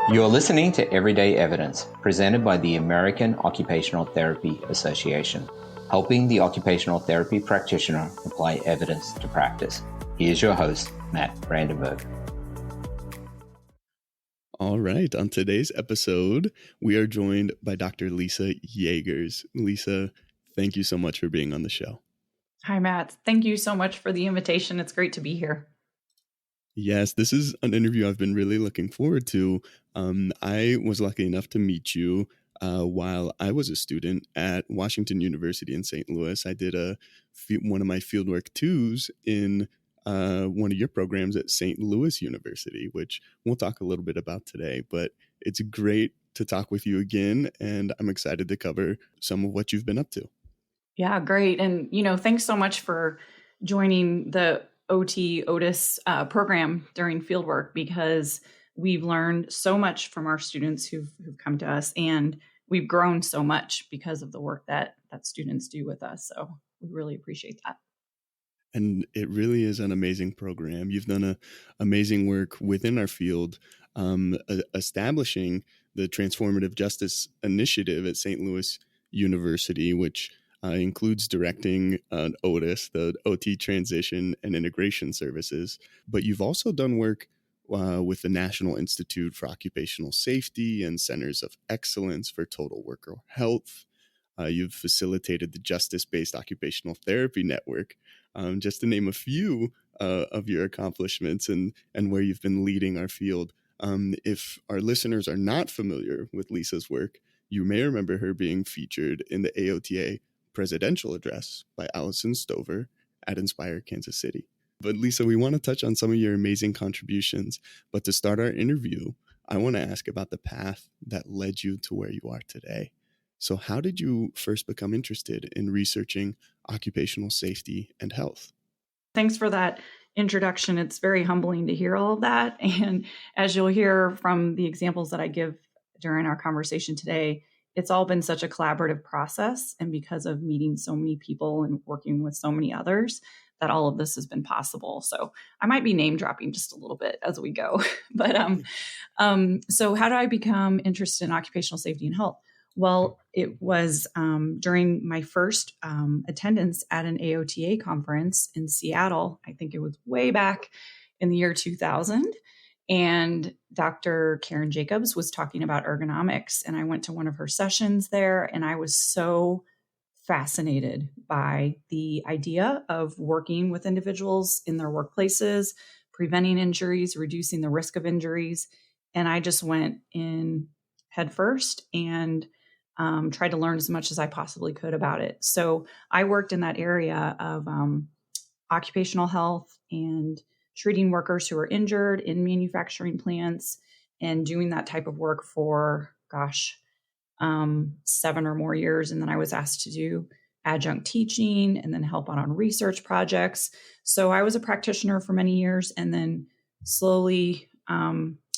You're listening to Everyday Evidence, presented by the American Occupational Therapy Association, helping the occupational therapy practitioner apply evidence to practice. Here's your host, Matt Brandenburg. All right, on today's episode, we are joined by Dr. Lisa Jaegers. Lisa, thank you so much for being on the show. Hi, Matt. Thank you so much for the invitation. It's great to be here. Yes, this is an interview I've been really looking forward to. I was lucky enough to meet you while I was a student at Washington University in St. Louis. I did one of my fieldwork twos in one of your programs at St. Louis University, which we'll talk a little bit about today. But it's great to talk with you again, and I'm excited to cover some of what you've been up to. Yeah, great. And, thanks so much for joining the OTTIS program during fieldwork, because we've learned so much from our students who've come to us, and we've grown so much because of the work that students do with us. So we really appreciate that. And it really is an amazing program. You've done amazing work within our field, establishing the Transformative Justice Initiative at St. Louis University, which includes directing OTTIS, the OT Transition and Integration Services. But you've also done work with the National Institute for Occupational Safety and Centers of Excellence for Total Worker Health. You've facilitated the Justice-Based Occupational Therapy Network, just to name a few of your accomplishments and where you've been leading our field. If our listeners are not familiar with Lisa's work, you may remember her being featured in the AOTA presidential address by Allison Stover at Inspire Kansas City. But Lisa, we want to touch on some of your amazing contributions. But to start our interview, I want to ask about the path that led you to where you are today. So how did you first become interested in researching occupational safety and health? Thanks for that introduction. It's very humbling to hear all of that. And as you'll hear from the examples that I give during our conversation today, it's all been such a collaborative process. And because of meeting so many people and working with so many others, that all of this has been possible. So I might be name dropping just a little bit as we go. But so how did I become interested in occupational safety and health? Well, it was during my first attendance at an AOTA conference in Seattle. I think it was way back in the year 2000. And Dr. Karen Jacobs was talking about ergonomics. And I went to one of her sessions there, and I was so fascinated by the idea of working with individuals in their workplaces, preventing injuries, reducing the risk of injuries. And I just went in headfirst and tried to learn as much as I possibly could about it. So I worked in that area of occupational health and treating workers who are injured in manufacturing plants, and doing that type of work for, 7 or more years. And then I was asked to do adjunct teaching and then help out on research projects. So I was a practitioner for many years, and then slowly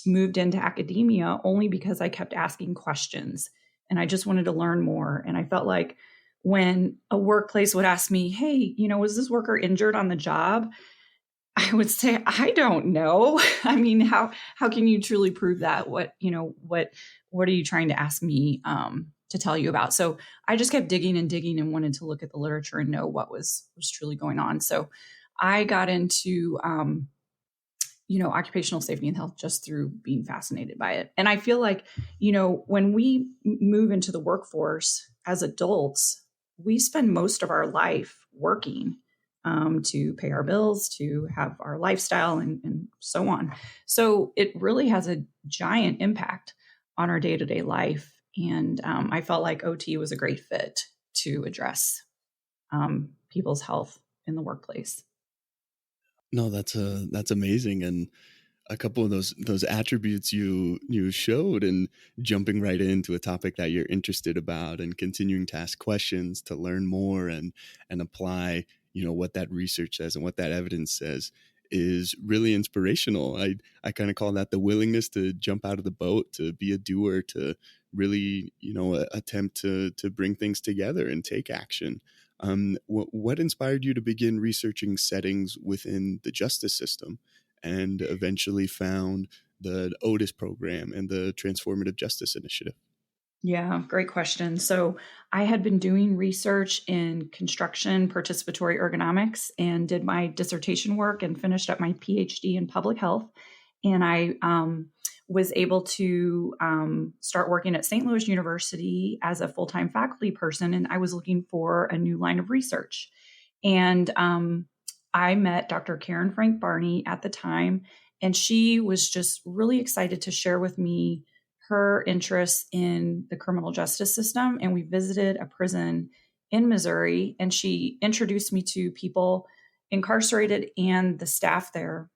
moved into academia only because I kept asking questions and I just wanted to learn more. And I felt like when a workplace would ask me, hey, was this worker injured on the job? I would say, I don't know. I mean, how can you truly prove that? What are you trying to ask me to tell you about? So I just kept digging and wanted to look at the literature and know what was truly going on. So I got into, occupational safety and health just through being fascinated by it. And I feel like, when we move into the workforce as adults, we spend most of our life working to pay our bills, to have our lifestyle, and so on. So it really has a giant impact on our day-to-day life. And I felt like OT was a great fit to address people's health in the workplace. No, that's amazing. And a couple of those attributes you showed, and jumping right into a topic that you're interested about and continuing to ask questions to learn more and apply what that research says and what that evidence says is really inspirational. I kind of call that the willingness to jump out of the boat, to be a doer, to really, attempt to bring things together and take action. What inspired you to begin researching settings within the justice system and eventually found the OTTIS program and the Transformative Justice Initiative? Yeah, great question. So I had been doing research in construction participatory ergonomics and did my dissertation work and finished up my PhD in public health. And I was able to start working at St. Louis University as a full-time faculty person, and I was looking for a new line of research. And I met Dr. Karen Frank Barney at the time, and she was just really excited to share with me her interest in the criminal justice system. And we visited a prison in Missouri, and she introduced me to people incarcerated and the staff there.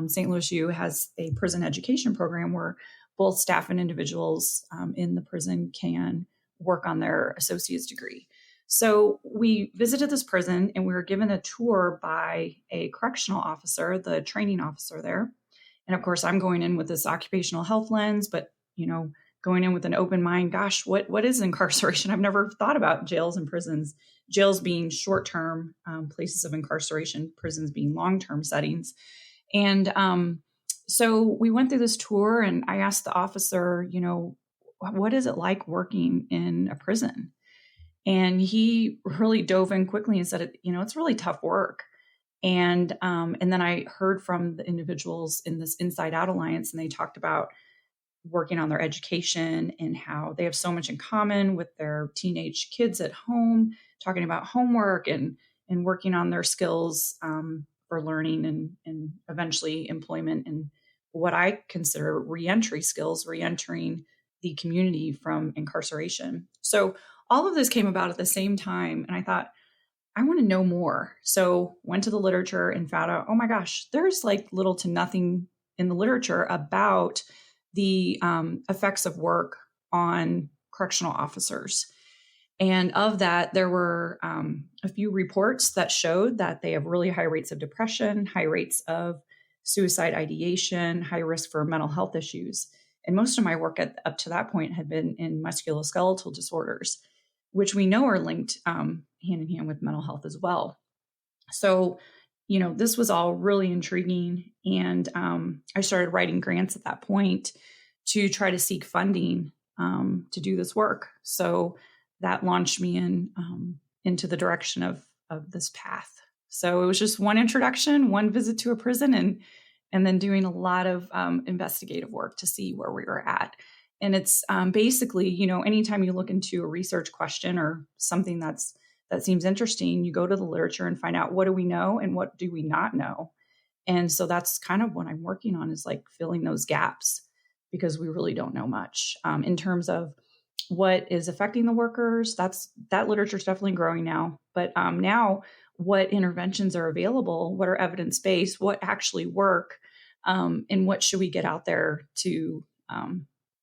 St. Louis U has a prison education program where both staff and individuals in the prison can work on their associate's degree. So we visited this prison, and we were given a tour by a correctional officer, the training officer there. And of course, I'm going in with this occupational health lens, but going in with an open mind. Gosh, what is incarceration? I've never thought about jails and prisons. Jails being short-term places of incarceration, prisons being long-term settings. And so we went through this tour, and I asked the officer, what is it like working in a prison? And he really dove in quickly and said, it's really tough work. And then I heard from the individuals in this Inside Out Alliance, and they talked about working on their education and how they have so much in common with their teenage kids at home, talking about homework and working on their skills for learning and eventually employment and what I consider reentry skills, reentering the community from incarceration. So all of this came about at the same time. And I thought, I want to know more. So went to the literature and found out, oh my gosh, there's like little to nothing in the literature about the effects of work on correctional officers. And of that, there were a few reports that showed that they have really high rates of depression, high rates of suicide ideation, high risk for mental health issues. And most of my work up to that point had been in musculoskeletal disorders, which we know are linked hand in hand with mental health as well. So, this was all really intriguing. And I started writing grants at that point to try to seek funding to do this work. So that launched me into the direction of this path. So it was just one introduction, one visit to a prison, and then doing a lot of investigative work to see where we were at. And it's basically, anytime you look into a research question or something that seems interesting, you go to the literature and find out what do we know and what do we not know. And so that's kind of what I'm working on, is like filling those gaps, because we really don't know much in terms of what is affecting the workers. That literature is definitely growing now. But now, what interventions are available? What are evidence-based? What actually work? And what should we get out there to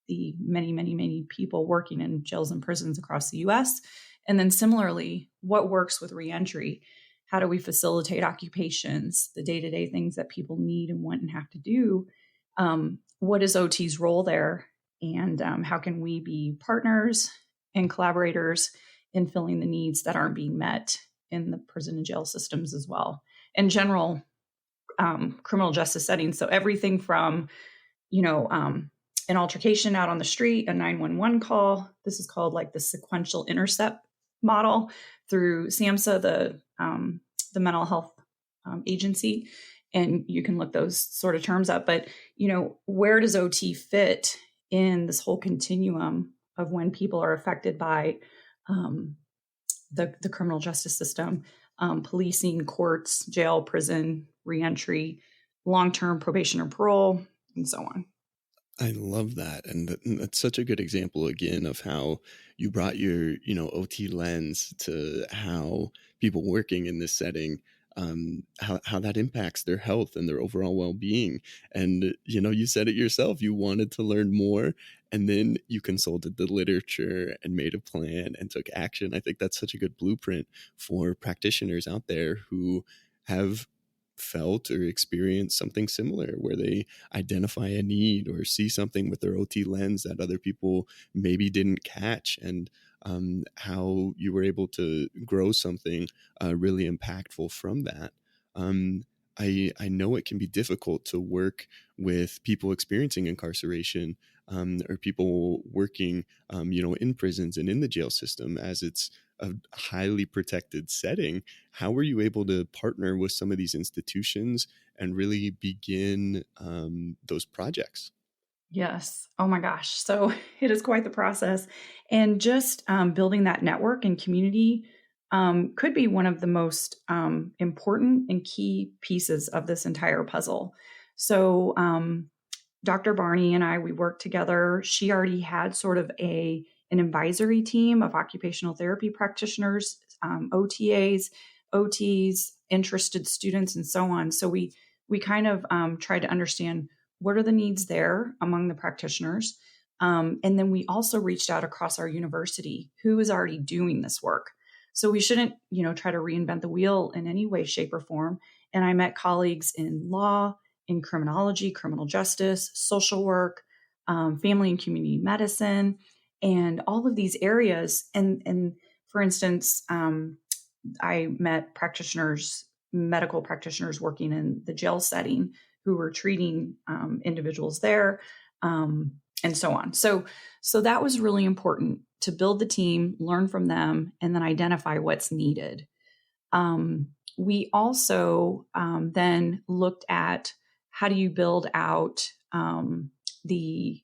the many, many, many people working in jails and prisons across the U.S.? And then similarly, what works with reentry? How do we facilitate occupations, the day-to-day things that people need and want and have to do? What is OT's role there? And how can we be partners and collaborators in filling the needs that aren't being met in the prison and jail systems as well? In general, criminal justice settings. So everything from, an altercation out on the street, a 911 call. This is called like the sequential intercept model through SAMHSA, the mental health agency. And you can look those sort of terms up. But, where does OT fit in this whole continuum of when people are affected by the criminal justice system, policing, courts, jail, prison, reentry, long-term probation or parole, and so on? I love that. And that's such a good example, again, of how you brought your, OT lens to how people working in this setting, how that impacts their health and their overall well-being. And, you said it yourself, you wanted to learn more, and then you consulted the literature and made a plan and took action. I think that's such a good blueprint for practitioners out there who have felt or experienced something similar, where they identify a need or see something with their OT lens that other people maybe didn't catch, and how you were able to grow something really impactful from that. I know it can be difficult to work with people experiencing incarceration, or people working, in prisons and in the jail system, as it's a highly protected setting. How were you able to partner with some of these institutions and really begin those projects? Yes. Oh my gosh. So it is quite the process. And just building that network and community could be one of the most important and key pieces of this entire puzzle. So Dr. Barney and I, we worked together. She already had sort of an advisory team of occupational therapy practitioners, OTAs, OTs, interested students, and so on. So we kind of tried to understand what are the needs there among the practitioners. And then we also reached out across our university, who is already doing this work. So we shouldn't, try to reinvent the wheel in any way, shape, or form. And I met colleagues in law, in criminology, criminal justice, social work, family and community medicine, and all of these areas. And for instance, I met medical practitioners working in the jail setting who were treating individuals there, and so on. So that was really important to build the team, learn from them, and then identify what's needed. We also then looked at how do you build out the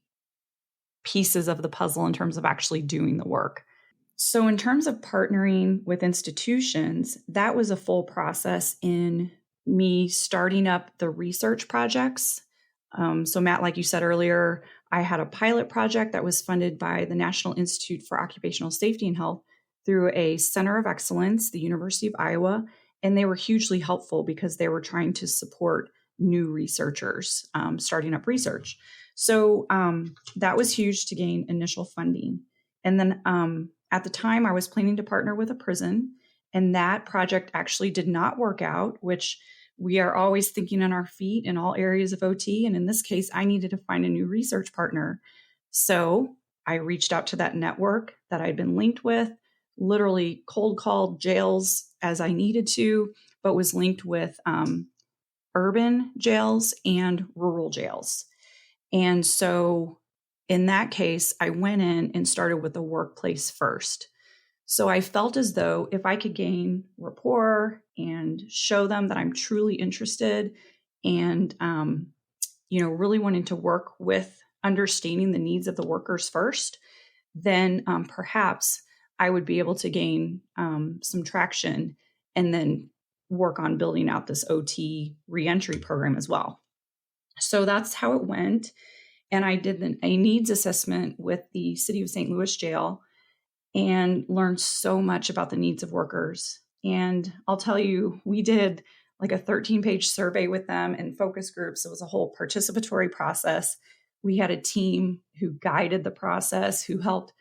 pieces of the puzzle in terms of actually doing the work. So in terms of partnering with institutions, that was a full process in me starting up the research projects. So Matt, like you said earlier, I had a pilot project that was funded by the National Institute for Occupational Safety and Health through a Center of Excellence, the University of Iowa, and they were hugely helpful because they were trying to support new researchers starting up research. So that was huge to gain initial funding. And then at the time, I was planning to partner with a prison, and that project actually did not work out, which we are always thinking on our feet in all areas of OT. And in this case, I needed to find a new research partner. So I reached out to that network that I'd been linked with, literally cold called jails as I needed to, but was linked with urban jails and rural jails. And so in that case, I went in and started with the workplace first. So I felt as though if I could gain rapport and show them that I'm truly interested and, really wanting to work with understanding the needs of the workers first, then perhaps I would be able to gain some traction and then work on building out this OT reentry program as well. So that's how it went. And I did a needs assessment with the City of St. Louis Jail and learned so much about the needs of workers. And I'll tell you, we did like a 13-page survey with them and focus groups. It was a whole participatory process. We had a team who guided the process, who helped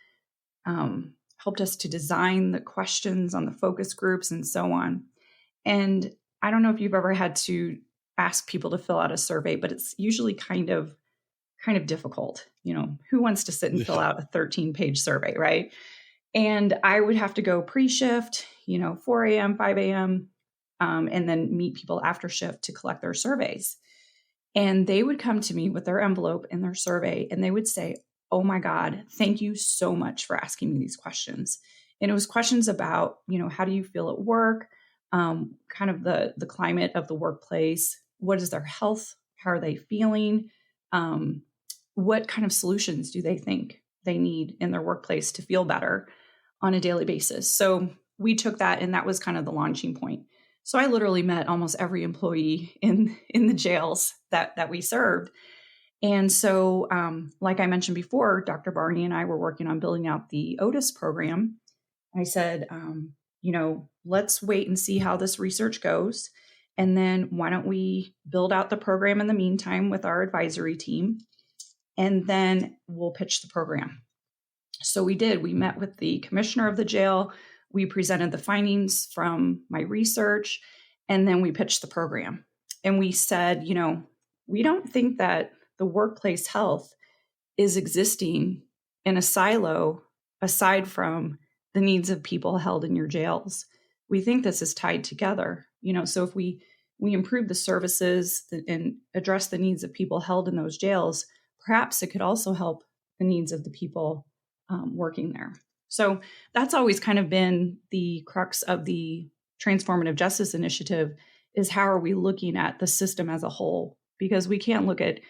us to design the questions on the focus groups and so on. And I don't know if you've ever had to ask people to fill out a survey, but it's usually kind of difficult. Who wants to sit and fill out a 13-page survey, right? And I would have to go pre-shift, 4 a.m., 5 a.m., and then meet people after shift to collect their surveys. And they would come to me with their envelope and their survey, and they would say, "Oh my God, thank you so much for asking me these questions." And it was questions about, how do you feel at work? Kind of the climate of the workplace. What is their health? How are they feeling? What kind of solutions do they think they need in their workplace to feel better on a daily basis? So we took that, and that was kind of the launching point. So I literally met almost every employee in the jails that we served. And so, like I mentioned before, Dr. Barney and I were working on building out the OTTIS program. I said, let's wait and see how this research goes. And then why don't we build out the program in the meantime with our advisory team? And then we'll pitch the program. So we did. We met with the commissioner of the jail. We presented the findings from my research, and then we pitched the program. And we said, we don't think that the workplace health is existing in a silo aside from the needs of people held in your jails. We think this is tied together. So if we we improve the services and address the needs of people held in those jails, perhaps it could also help the needs of the people working there. So that's always kind of been the crux of the Transformative Justice Initiative, is how are we looking at the system as a whole? Because we can't look at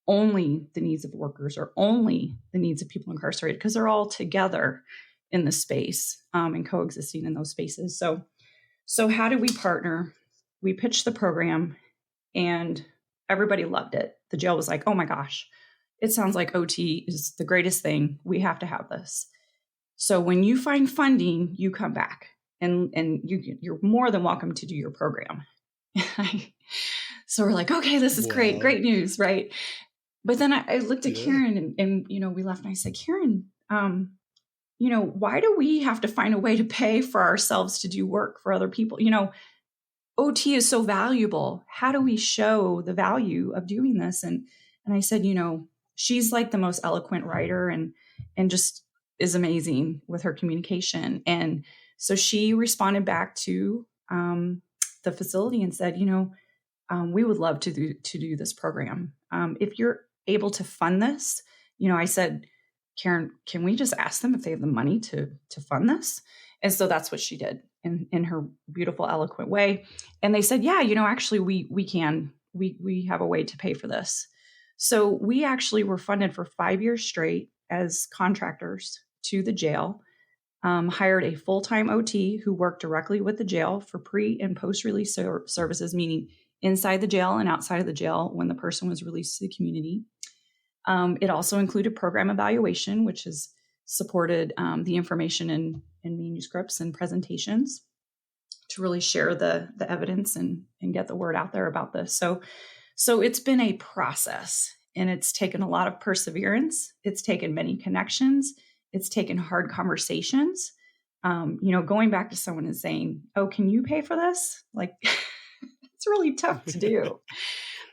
only the needs of workers or only the needs of people incarcerated, because they're all together in the space and coexisting in those spaces. So how do we partner? We pitched the program and everybody loved it. The jail was like, oh my gosh, it sounds like OT is the greatest thing. We have to have this. So when you find funding, you come back and you're more than welcome to do your program. So we're like, okay, this is great news, right? But then I looked at Karen and we left and I said, Karen, why do we have to find a way to pay for ourselves to do work for other people? OT is so valuable. How do we show the value of doing this? And I said, she's like the most eloquent writer and just is amazing with her communication. And so she responded back to the facility and said, we would love to do this program. If you're able to fund this, I said, Karen, can we just ask them if they have the money to fund this? And so that's what she did in her beautiful, eloquent way. And they said, yeah, actually we can, we have a way to pay for this. So we actually were funded for 5 years straight as contractors to the jail, hired a full-time OT who worked directly with the jail for pre and post-release services, meaning inside the jail and outside of the jail when the person was released to the community. It also included program evaluation, which has supported the information in manuscripts and presentations to really share the evidence and get the word out there about this. So it's been a process, and it's taken a lot of perseverance. It's taken many connections. It's taken hard conversations. Going back to someone and saying, oh, can you pay for this? Like, it's really tough to do.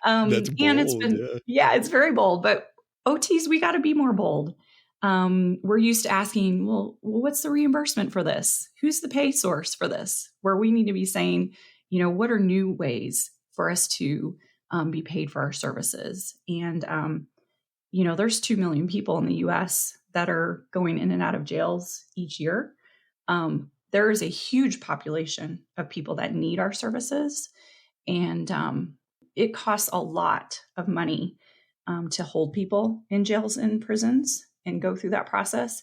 That's bold, and it's been, it's very bold, but OTs, we got to be more bold. We're used to asking, well, what's the reimbursement for this? Who's the pay source for this? Where we need to be saying, what are new ways for us to be paid for our services? And, there's 2 million people in the US that are going in and out of jails each year. There is a huge population of people that need our services. And it costs a lot of money to hold people in jails and prisons and go through that process.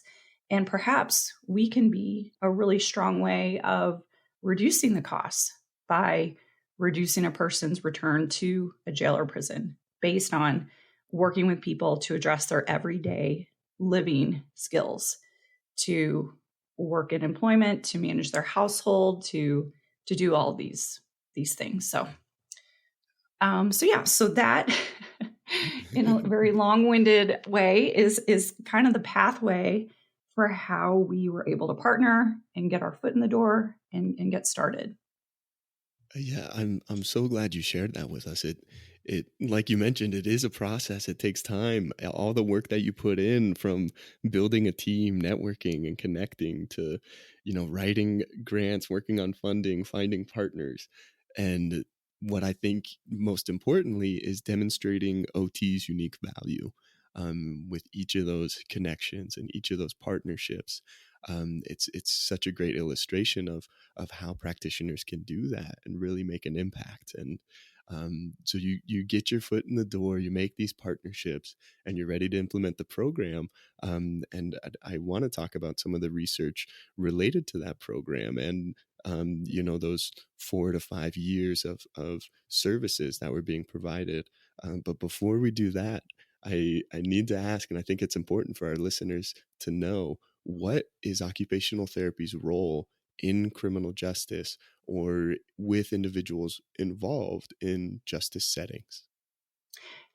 And perhaps we can be a really strong way of reducing the costs by reducing a person's return to a jail or prison based on working with people to address their everyday living skills, to work in employment, to manage their household, to do all these things. So that in a very long-winded way is kind of the pathway for how we were able to partner and get our foot in the door and get started. Yeah, I'm so glad you shared that with us. It like you mentioned, it is a process. It takes time. All the work that you put in, from building a team, networking and connecting, to, writing grants, working on funding, finding partners. And what I think most importantly is demonstrating OT's unique value with each of those connections and each of those partnerships. It's such a great illustration of how practitioners can do that and really make an impact. And so you get your foot in the door, you make these partnerships, and you're ready to implement the program. And I want to talk about some of the research related to that program and those 4 to 5 years of services that were being provided. But before we do that, I need to ask, and I think it's important for our listeners to know, what is occupational therapy's role in criminal justice or with individuals involved in justice settings?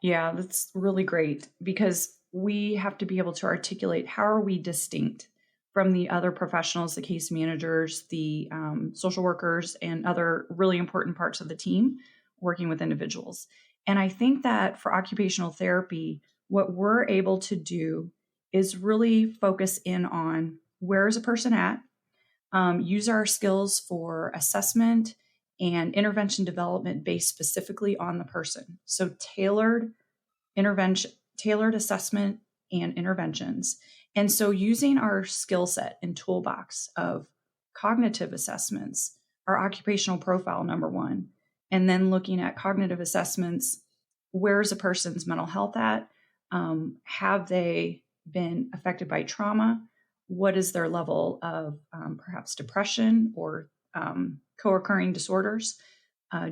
Yeah, that's really great, because we have to be able to articulate how are we distinct from the other professionals, the case managers, the social workers, and other really important parts of the team working with individuals. And I think that for occupational therapy, what we're able to do is really focus in on where is a person at, use our skills for assessment and intervention development based specifically on the person. So tailored intervention, tailored assessment and interventions. And so using our skill set and toolbox of cognitive assessments, our occupational profile, number one, and then looking at cognitive assessments, where's a person's mental health at? Have they been affected by trauma? What is their level of perhaps depression or co-occurring disorders?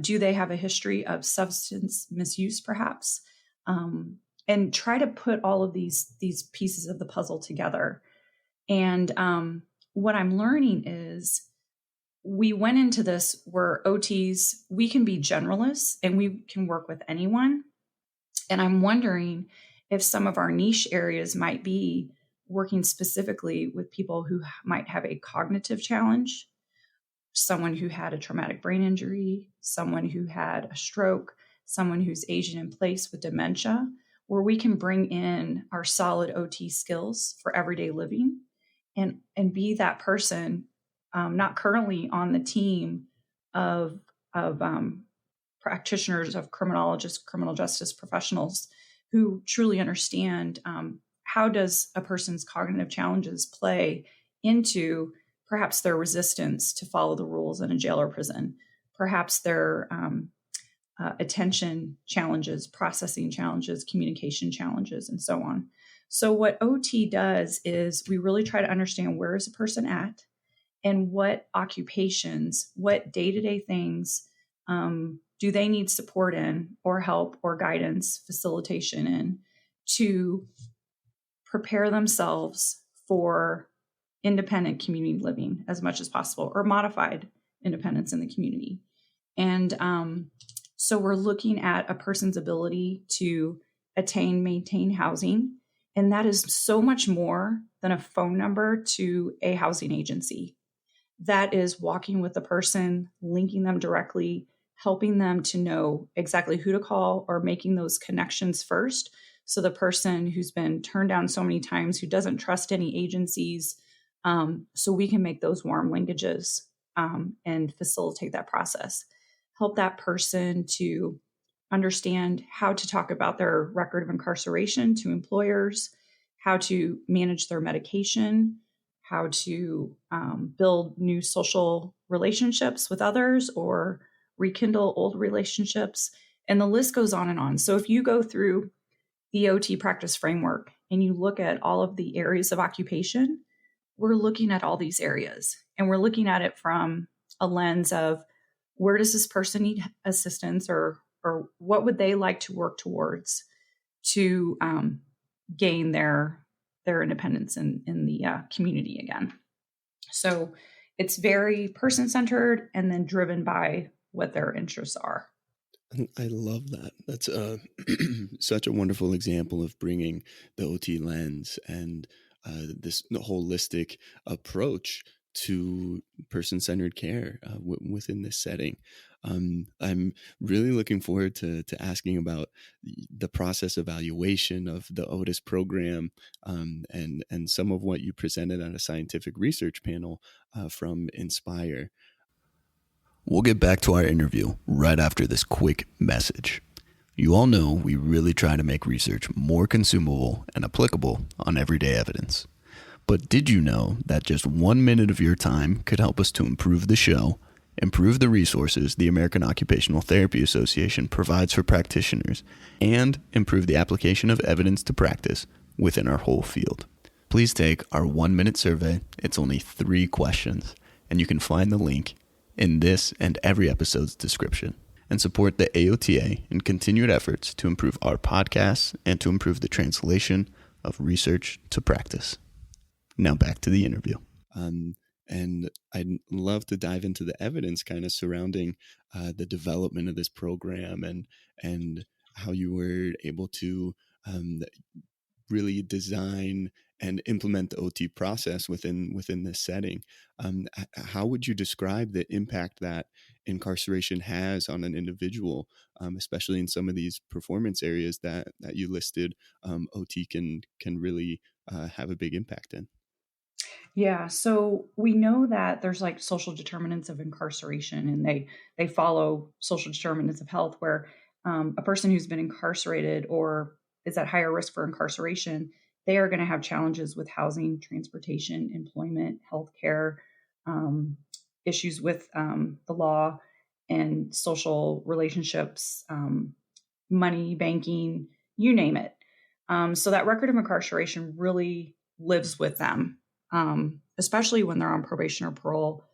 Do they have a history of substance misuse, perhaps? And try to put all of these pieces of the puzzle together. And what I'm learning is we went into this where OTs, we can be generalists and we can work with anyone. And I'm wondering if some of our niche areas might be working specifically with people who might have a cognitive challenge, someone who had a traumatic brain injury, someone who had a stroke, someone who's aging in place with dementia, where we can bring in our solid OT skills for everyday living and be that person, not currently on the team of practitioners, of criminologists, criminal justice professionals who truly understand how does a person's cognitive challenges play into perhaps their resistance to follow the rules in a jail or prison, perhaps their attention challenges, processing challenges, communication challenges, and so on. So what OT does is we really try to understand where is a person at and what occupations, what day-to-day things do they need support in or help or guidance, facilitation in to prepare themselves for independent community living as much as possible, or modified independence in the community. And so we're looking at a person's ability to attain, maintain housing. And that is so much more than a phone number to a housing agency. That is walking with the person, linking them directly, helping them to know exactly who to call, or making those connections first. So the person who's been turned down so many times, who doesn't trust any agencies, so we can make those warm linkages and facilitate that process. Help that person to understand how to talk about their record of incarceration to employers, how to manage their medication, how to build new social relationships with others or rekindle old relationships. And the list goes on and on. So if you go through the OT practice framework and you look at all of the areas of occupation, we're looking at all these areas and we're looking at it from a lens of where does this person need assistance, or what would they like to work towards to gain their independence in the community again. So it's very person-centered and then driven by what their interests are. I love that. That's such a wonderful example of bringing the OT lens and this holistic approach to person-centered care within this setting. I'm really looking forward to asking about the process evaluation of the OTTIS program and some of what you presented at a scientific research panel from Inspire. We'll get back to our interview right after this quick message. You all know we really try to make research more consumable and applicable on everyday evidence. But did you know that just 1 minute of your time could help us to improve the show, improve the resources the American Occupational Therapy Association provides for practitioners, and improve the application of evidence to practice within our whole field? Please take our 1-minute survey. It's only 3 questions, and you can find the link in this and every episode's description, and support the AOTA in continued efforts to improve our podcasts and to improve the translation of research to practice. Now back to the interview. And I'd love to dive into the evidence kind of surrounding the development of this program and how you were able to really design and implement the OT process within this setting. How would you describe the impact that incarceration has on an individual, especially in some of these performance areas that you listed? OT can really have a big impact in. Yeah, so we know that there's like social determinants of incarceration, and they follow social determinants of health, where a person who's been incarcerated or is at higher risk for incarceration, they are going to have challenges with housing, transportation, employment, healthcare, um, issues with the law and social relationships, money, banking, you name it. So that record of incarceration really lives with them, especially when they're on probation or parole.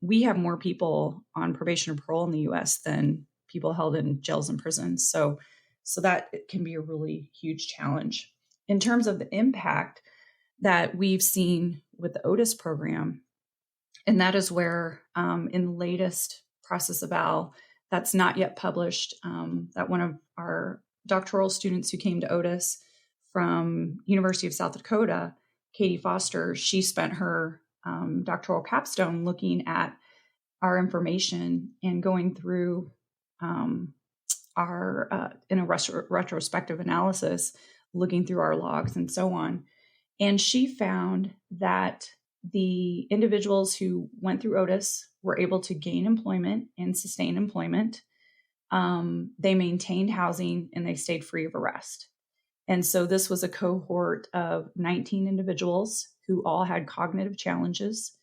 We have more people on probation or parole in the U.S. than people held in jails and prisons. So that can be a really huge challenge. In terms of the impact that we've seen with the OTTIS program, and that is where in the latest process eval that's not yet published, that one of our doctoral students who came to OTTIS from University of South Dakota, Katie Foster, she spent her doctoral capstone looking at our information and going through our in a retrospective analysis, looking through our logs and so on. And she found that the individuals who went through OTTIS were able to gain employment and sustain employment. They maintained housing and they stayed free of arrest. And so this was a cohort of 19 individuals who all had cognitive challenges.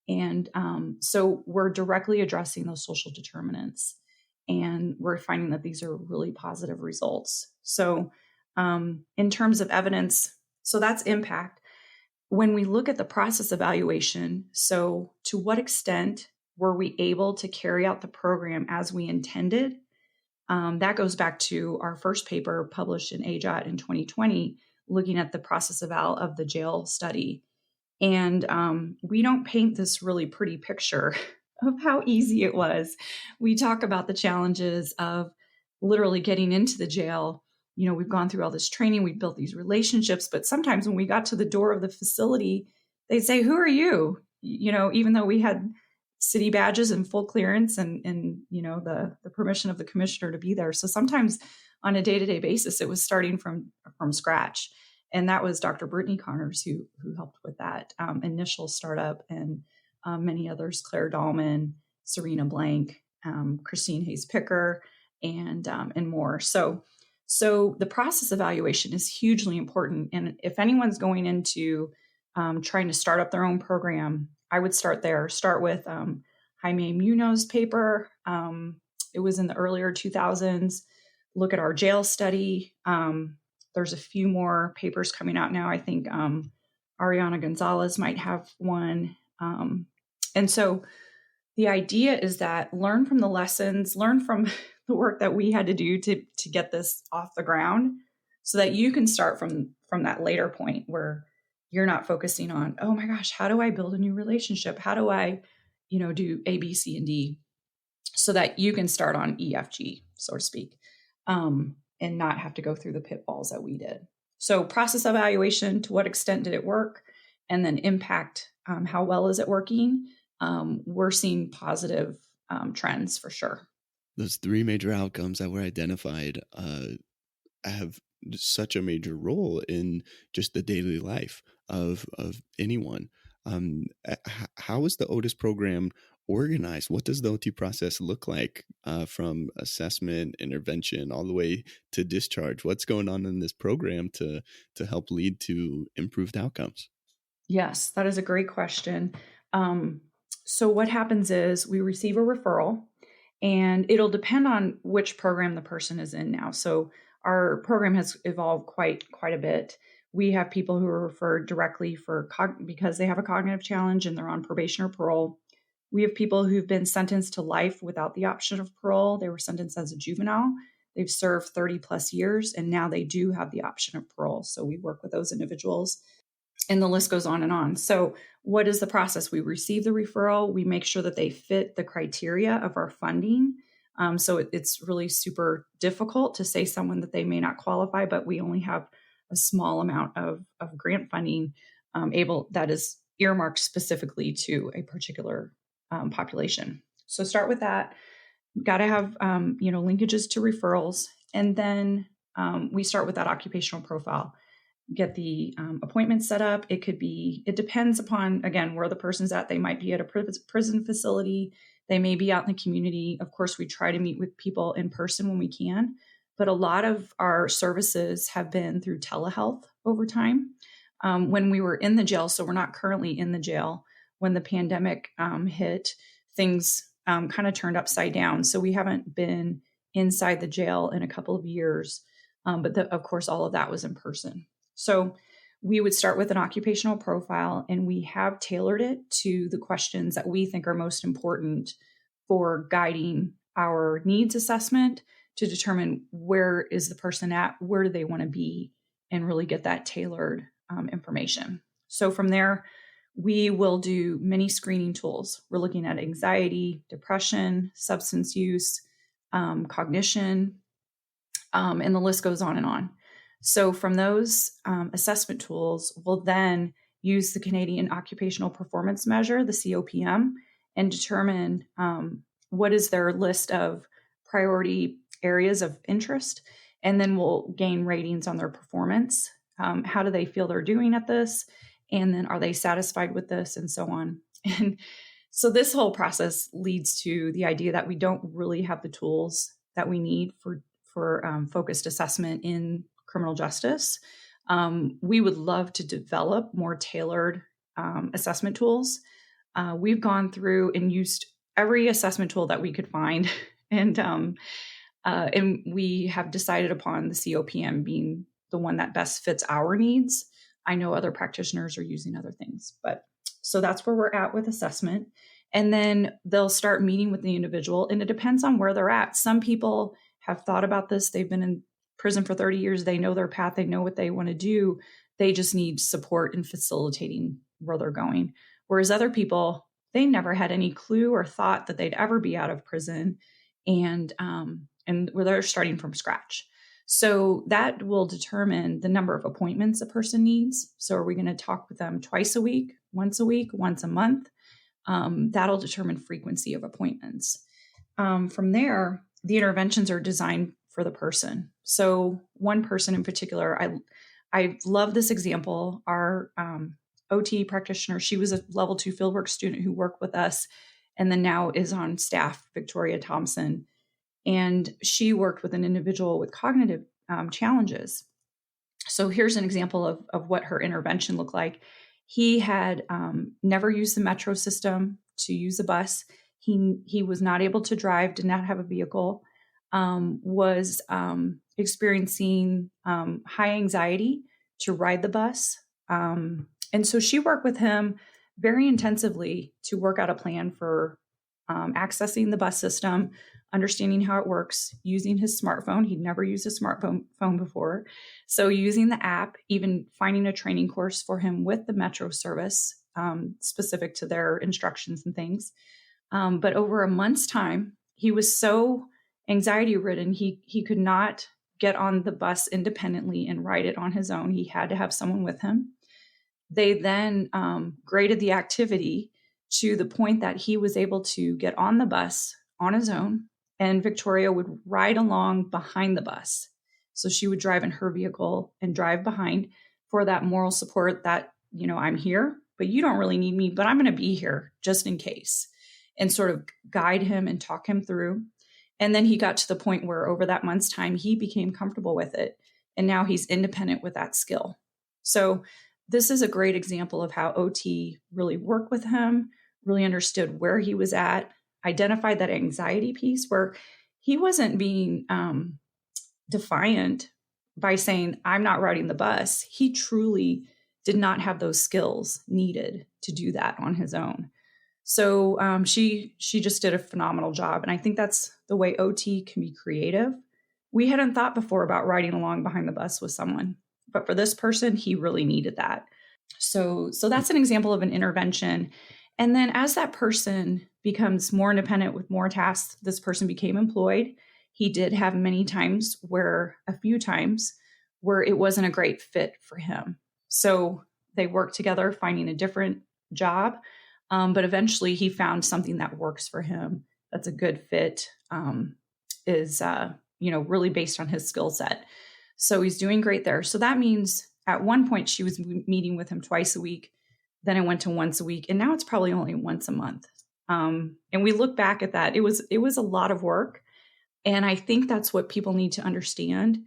And so we're directly addressing those social determinants. And we're finding that these are really positive results. So in terms of evidence, so that's impact. When we look at the process evaluation, so to what extent were we able to carry out the program as we intended? That goes back to our first paper published in AJOT in 2020, looking at the process eval of the jail study. And we don't paint this really pretty picture of how easy it was. We talk about the challenges of literally getting into the jail. You know, we've gone through all this training, we've built these relationships, but sometimes when we got to the door of the facility, they'd say, "Who are you?" You know, even though we had city badges and full clearance and you know, the permission of the commissioner to be there. So sometimes on a day-to-day basis, it was starting from scratch. And that was Dr. Brittany Connors who helped with that initial startup, and many others, Claire Dahlman, Serena Blank, Christine Hayes Picker, and more. So the process evaluation is hugely important. And if anyone's going into trying to start up their own program, I would start there. Start with Jaime Munoz paper. It was in the earlier 2000s. Look at our jail study. There's a few more papers coming out now. I think Ariana Gonzalez might have one. And so the idea is that learn from the lessons, learn from the work that we had to do to get this off the ground, so that you can start from that later point where you're not focusing on, oh my gosh, how do I build a new relationship? How do I, you know, do A, B, C, and D, so that you can start on E, F, G, so to speak, and not have to go through the pitfalls that we did. So process evaluation, to what extent did it work? And then impact, how well is it working? We're seeing positive trends for sure. Those three major outcomes that were identified have such a major role in just the daily life of anyone. How is the OTTIS program organized? What does the OT process look like from assessment, intervention, all the way to discharge? What's going on in this program to help lead to improved outcomes? Yes, that is a great question. So what happens is we receive a referral, and it'll depend on which program the person is in now. So our program has evolved quite a bit. We have people who are referred directly because they have a cognitive challenge and they're on probation or parole. We have people who've been sentenced to life without the option of parole. They were sentenced as a juvenile. They've served 30 plus years, and now they do have the option of parole. So we work with those individuals, and the list goes on and on. So what is the process? We receive the referral. We make sure that they fit the criteria of our funding. So it's really super difficult to say someone that they may not qualify, but we only have a small amount of grant funding that is earmarked specifically to a particular population. So start with that. Got to have linkages to referrals, and then we start with that occupational profile. get the appointment set up. It depends upon, again, where the person's at. They might be at a prison facility. They may be out in the community. Of course, we try to meet with people in person when we can, but a lot of our services have been through telehealth over time. When we were in the jail, so we're not currently in the jail, when the pandemic hit, things kind of turned upside down. So we haven't been inside the jail in a couple of years. But of course, all of that was in person. So we would start with an occupational profile, and we have tailored it to the questions that we think are most important for guiding our needs assessment to determine where is the person at, where do they want to be, and really get that tailored information. So from there, we will do many screening tools. We're looking at anxiety, depression, substance use, cognition, and the list goes on and on. So from those assessment tools, we'll then use the Canadian Occupational Performance Measure, the COPM, and determine what is their list of priority areas of interest. And then we'll gain ratings on their performance. How do they feel they're doing at this? And then are they satisfied with this, and so on. And so this whole process leads to the idea that we don't really have the tools that we need for focused assessment in criminal justice. We would love to develop more tailored assessment tools. We've gone through and used every assessment tool that we could find, and we have decided upon the COPM being the one that best fits our needs. I know other practitioners are using other things, but so that's where we're at with assessment. And then they'll start meeting with the individual, and it depends on where they're at. Some people have thought about this. They've been in prison for 30 years. They know their path. They know what they want to do. They just need support in facilitating where they're going. Whereas other people, they never had any clue or thought that they'd ever be out of prison, and where they're starting from scratch. So that will determine the number of appointments a person needs. So are we going to talk with them twice a week, once a month? That'll determine frequency of appointments. From there, the interventions are designed for the person. So one person in particular, I love this example. Our OT practitioner, she was a level 2 fieldwork student who worked with us and then now is on staff, Victoria Thompson. And she worked with an individual with cognitive challenges. So here's an example of what her intervention looked like. He had never used the metro system to use a bus. He was not able to drive, did not have a vehicle, was experiencing high anxiety to ride the bus. And so she worked with him very intensively to work out a plan for accessing the bus system, understanding how it works, using his smartphone. He'd never used a smartphone before. So using the app, even finding a training course for him with the Metro service, specific to their instructions and things. But over a month's time, he was so anxiety ridden, he could not get on the bus independently and ride it on his own. He had to have someone with him. They then graded the activity to the point that he was able to get on the bus on his own, and Victoria would ride along behind the bus. So she would drive in her vehicle and drive behind for that moral support that, I'm here, but you don't really need me, but I'm going to be here just in case, and sort of guide him and talk him through. And then he got to the point where over that month's time, he became comfortable with it. And now he's independent with that skill. So this is a great example of how OT really worked with him, really understood where he was at, identified that anxiety piece where he wasn't being defiant by saying, I'm not riding the bus. He truly did not have those skills needed to do that on his own. So she just did a phenomenal job. And I think that's the way OT can be creative. We hadn't thought before about riding along behind the bus with someone, but for this person, he really needed that. So that's an example of an intervention. And then as that person becomes more independent with more tasks, this person became employed. He did have a few times where it wasn't a great fit for him. So they worked together, finding a different job. But eventually he found something that works for him. That's a good fit, is really based on his skill set. So he's doing great there. So that means at one point she was meeting with him twice a week. Then it went to once a week, and now it's probably only once a month. And we look back at that. It was a lot of work. And I think that's what people need to understand,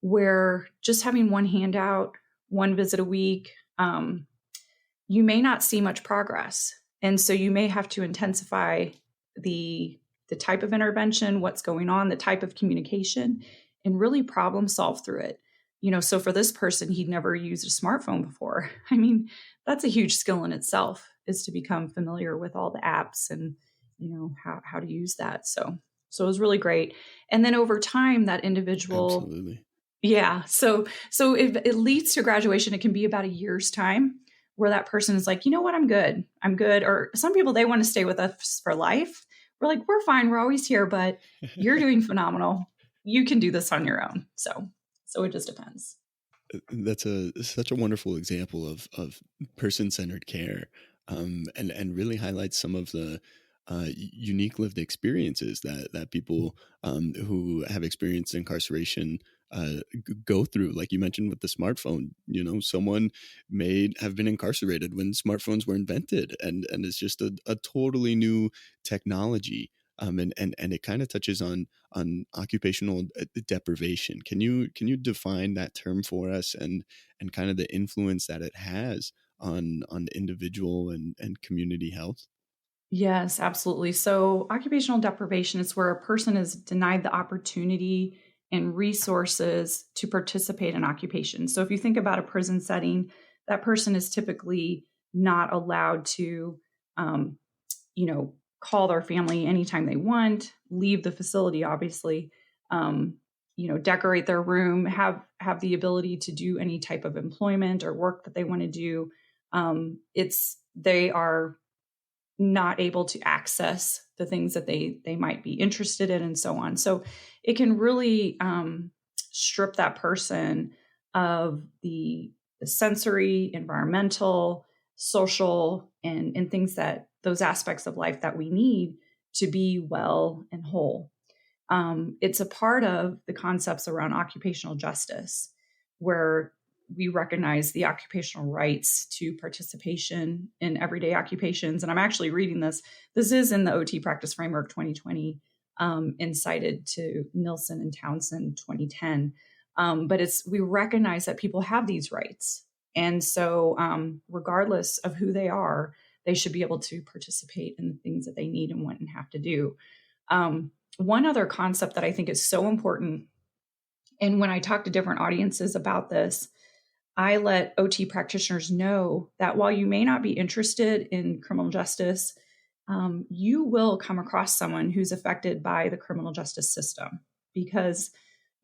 where just having one handout, one visit a week, you may not see much progress. And so you may have to intensify the type of intervention, what's going on, the type of communication, and really problem solve through it. So for this person, he'd never used a smartphone before. I mean, that's a huge skill in itself, is to become familiar with all the apps and, how to use that. So it was really great. And then over time, that individual, Absolutely. yeah. So if it leads to graduation, it can be about a year's time where that person is like, you know what, I'm good. Or some people, they want to stay with us for life. We're like, we're fine. We're always here, but you're doing phenomenal. You can do this on your own. So it just depends. That's such a wonderful example of person-centered care, and really highlights some of the unique lived experiences that people who have experienced incarceration go through. Like you mentioned with the smartphone, someone may have been incarcerated when smartphones were invented, and it's just a totally new technology. And it kind of touches on occupational deprivation. Can you define that term for us, and kind of the influence that it has on individual and community health? Yes, absolutely. So occupational deprivation is where a person is denied the opportunity and resources to participate in occupation. So if you think about a prison setting, that person is typically not allowed to, call their family anytime they want, leave the facility, obviously, decorate their room, have the ability to do any type of employment or work that they want to do. They are not able to access the things that they might be interested in, and so on. So it can really strip that person of the sensory, environmental, social, and things, that those aspects of life that we need to be well and whole. It's a part of the concepts around occupational justice, where we recognize the occupational rights to participation in everyday occupations. And I'm actually reading this. This is in the OT Practice Framework 2020, and cited to Nielsen and Townsend 2010. But we recognize that people have these rights. And so regardless of who they are, they should be able to participate in the things that they need and want and have to do. One other concept that I think is so important, and when I talk to different audiences about this, I let OT practitioners know that while you may not be interested in criminal justice, you will come across someone who's affected by the criminal justice system, because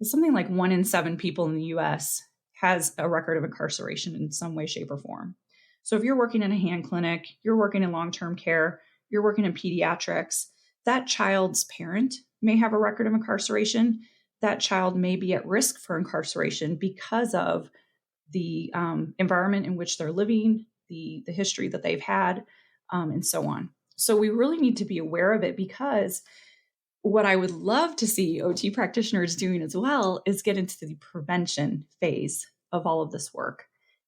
it's something like 1 in 7 people in the US has a record of incarceration in some way, shape, or form. So if you're working in a hand clinic, you're working in long-term care, you're working in pediatrics, that child's parent may have a record of incarceration. That child may be at risk for incarceration because of the environment in which they're living, the history that they've had, and so on. So we really need to be aware of it, because what I would love to see OT practitioners doing as well is get into the prevention phase of all of this work.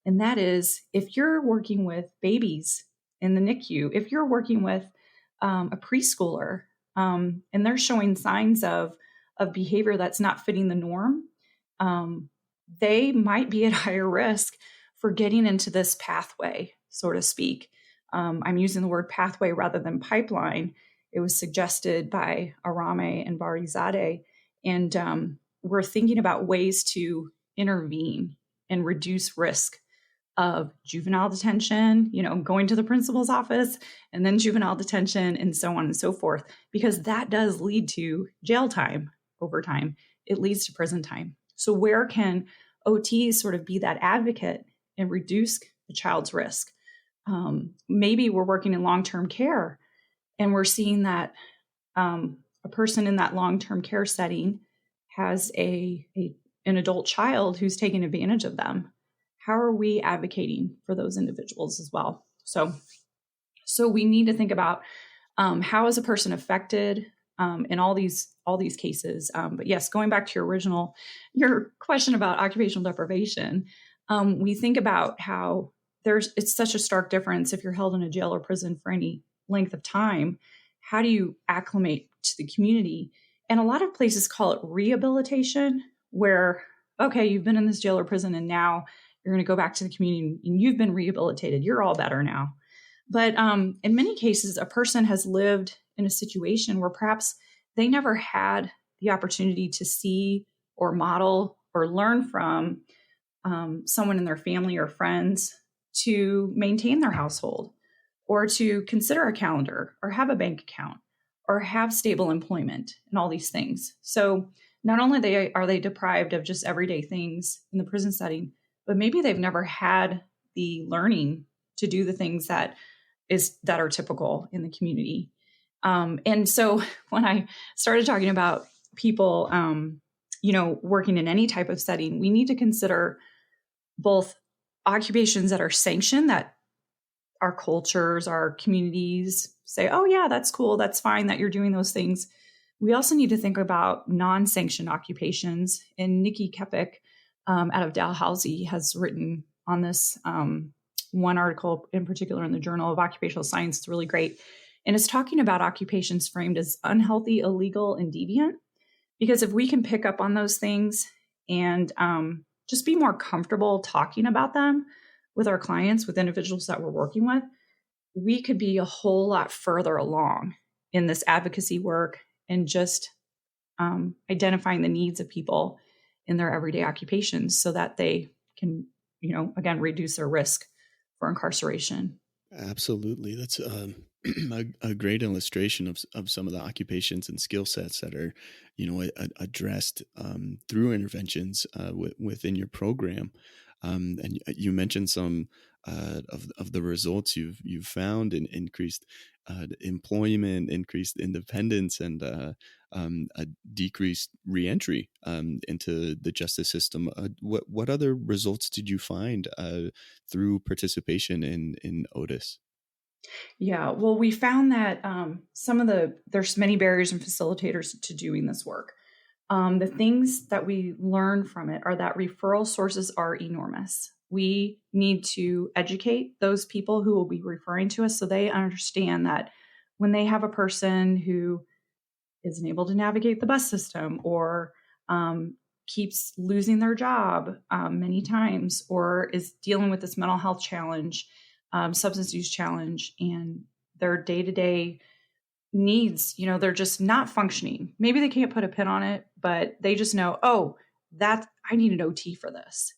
And that is, if you're working with babies in the NICU, if you're working with a preschooler, and they're showing signs of behavior that's not fitting the norm, they might be at higher risk for getting into this pathway, so to speak. I'm using the word pathway rather than pipeline. It was suggested by Arame and Barizadeh. And we're thinking about ways to intervene and reduce risk of juvenile detention, going to the principal's office and then juvenile detention and so on and so forth, because that does lead to jail time over time. It leads to prison time. So where can OTs sort of be that advocate and reduce the child's risk? Maybe we're working in long-term care and we're seeing that a person in that long-term care setting has an adult child who's taking advantage of them. How are we advocating for those individuals as well? So we need to think about how is a person affected in all these cases. But yes, going back to your question about occupational deprivation, We think about how it's such a stark difference if you're held in a jail or prison for any length of time. How do you acclimate to the community? And a lot of places call it rehabilitation, where, okay, you've been in this jail or prison and now you're going to go back to the community and you've been rehabilitated. You're all better now. But in many cases, a person has lived in a situation where perhaps they never had the opportunity to see or model or learn from someone in their family or friends to maintain their household, or to consider a calendar, or have a bank account, or have stable employment, and all these things. So not only are they deprived of just everyday things in the prison setting, but maybe they've never had the learning to do the things that are typical in the community. And so when I started talking about people, working in any type of setting, we need to consider both occupations that are sanctioned, that our cultures, our communities say, oh yeah, that's cool, that's fine that you're doing those things. We also need to think about non-sanctioned occupations. And Nikki Kepik out of Dalhousie has written on this one article in particular in the Journal of Occupational Science. It's really great. And it's talking about occupations framed as unhealthy, illegal, and deviant. Because if we can pick up on those things and just be more comfortable talking about them with our clients, with individuals that we're working with, we could be a whole lot further along in this advocacy work and just identifying the needs of people in their everyday occupations so that they can, again, reduce their risk for incarceration. Absolutely. That's a great illustration of some of the occupations and skill sets that are, addressed through interventions within your program. And you mentioned some of the results you've found in increased employment, increased independence, and a decreased reentry into the justice system. What other results did you find through participation in OTTIS? Yeah, well, we found that there's many barriers and facilitators to doing this work. The things that we learn from it are that referral sources are enormous. We need to educate those people who will be referring to us so they understand that when they have a person who isn't able to navigate the bus system, or keeps losing their job many times, or is dealing with this mental health challenge, substance use challenge, and their day-to-day needs, they're just not functioning. Maybe they can't put a pin on it, but they just know, oh, I need an OT for this.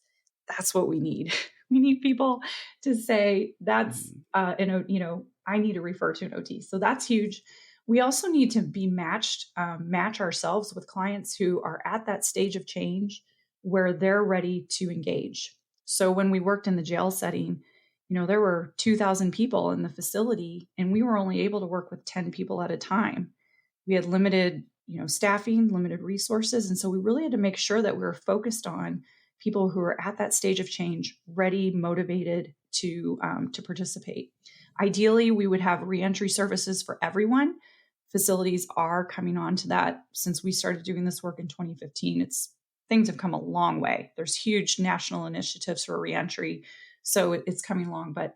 That's what we need. We need people to say that's, I need to refer to an OT. So that's huge. We also need to be match ourselves with clients who are at that stage of change where they're ready to engage. So when we worked in the jail setting, there were 2,000 people in the facility, and we were only able to work with 10 people at a time. We had limited, staffing, limited resources. And so we really had to make sure that we were focused on people who are at that stage of change, ready, motivated to participate. Ideally, we would have reentry services for everyone. Facilities are coming on to that. Since we started doing this work in 2015, things have come a long way. There's huge national initiatives for reentry. So it's coming along, but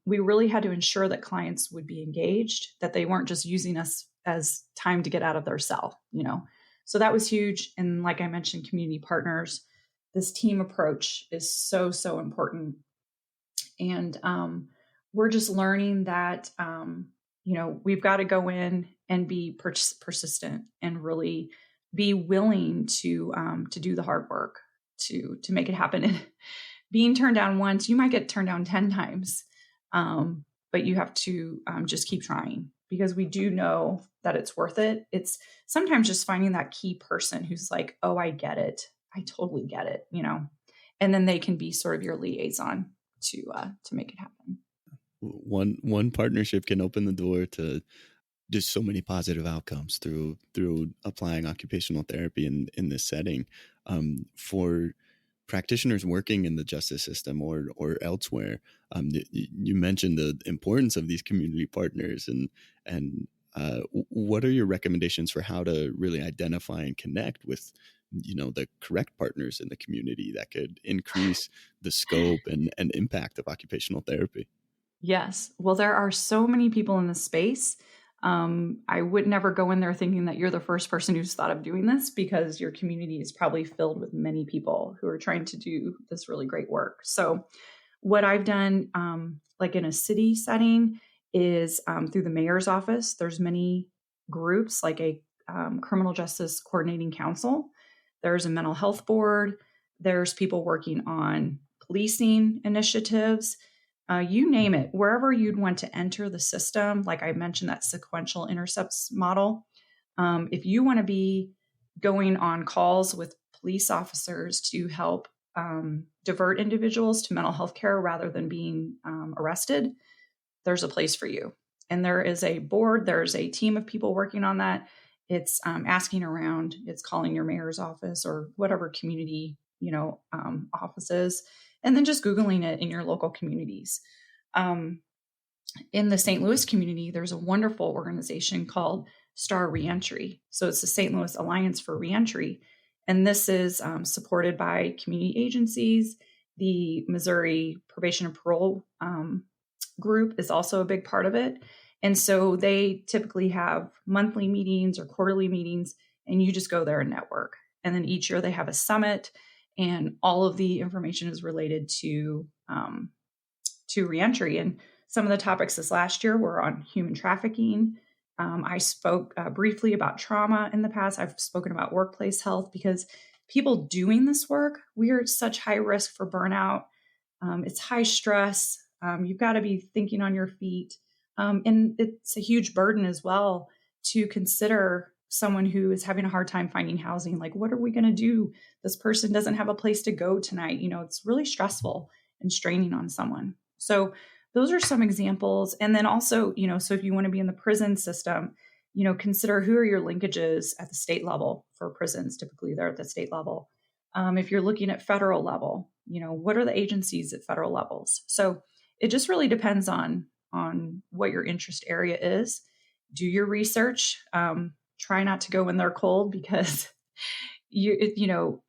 we really had to ensure that clients would be engaged, that they weren't just using us as time to get out of their cell, So that was huge. And like I mentioned, community partners, this team approach is so, so important. And we're just learning that, we've got to go in and be persistent and really be willing to do the hard work to make it happen. And being turned down once, you might get turned down 10 times, but you have to just keep trying, because we do know that it's worth it. It's sometimes just finding that key person who's like, oh, I get it. I totally get it, and then they can be sort of your liaison to make it happen. One partnership can open the door to just so many positive outcomes through applying occupational therapy in this setting. For practitioners working in the justice system or elsewhere, you mentioned the importance of these community partners and what are your recommendations for how to really identify and connect with the correct partners in the community that could increase the scope and impact of occupational therapy? Yes. Well, there are so many people in this space. I would never go in there thinking that you're the first person who's thought of doing this, because your community is probably filled with many people who are trying to do this really great work. So what I've done, like in a city setting, is through the mayor's office. There's many groups, like a criminal justice coordinating council. There's a mental health board. There's people working on policing initiatives. You name it, wherever you'd want to enter the system. Like I mentioned, that sequential intercepts model. If you want to be going on calls with police officers to help divert individuals to mental health care rather than being arrested, there's a place for you. And there is a board, there's a team of people working on that. It's asking around, it's calling your mayor's office or whatever community, offices, and then just Googling it in your local communities. In the St. Louis community, there's a wonderful organization called Star Reentry. So it's the St. Louis Alliance for Reentry. And this is supported by community agencies. The Missouri Probation and Parole group is also a big part of it. And so they typically have monthly meetings or quarterly meetings, and you just go there and network. And then each year they have a summit, and all of the information is related to reentry. And some of the topics this last year were on human trafficking. I spoke briefly about trauma in the past. I've spoken about workplace health, because people doing this work, we are at such high risk for burnout. It's high stress. You've got to be thinking on your feet. And it's a huge burden as well to consider someone who is having a hard time finding housing. Like, what are we going to do? This person doesn't have a place to go tonight. It's really stressful and straining on someone. So those are some examples. And then also, so if you want to be in the prison system, consider who are your linkages at the state level for prisons. Typically they're at the state level. If you're looking at federal level, what are the agencies at federal levels? So it just really depends on what your interest area is. Do your research. Try not to go in there cold, because you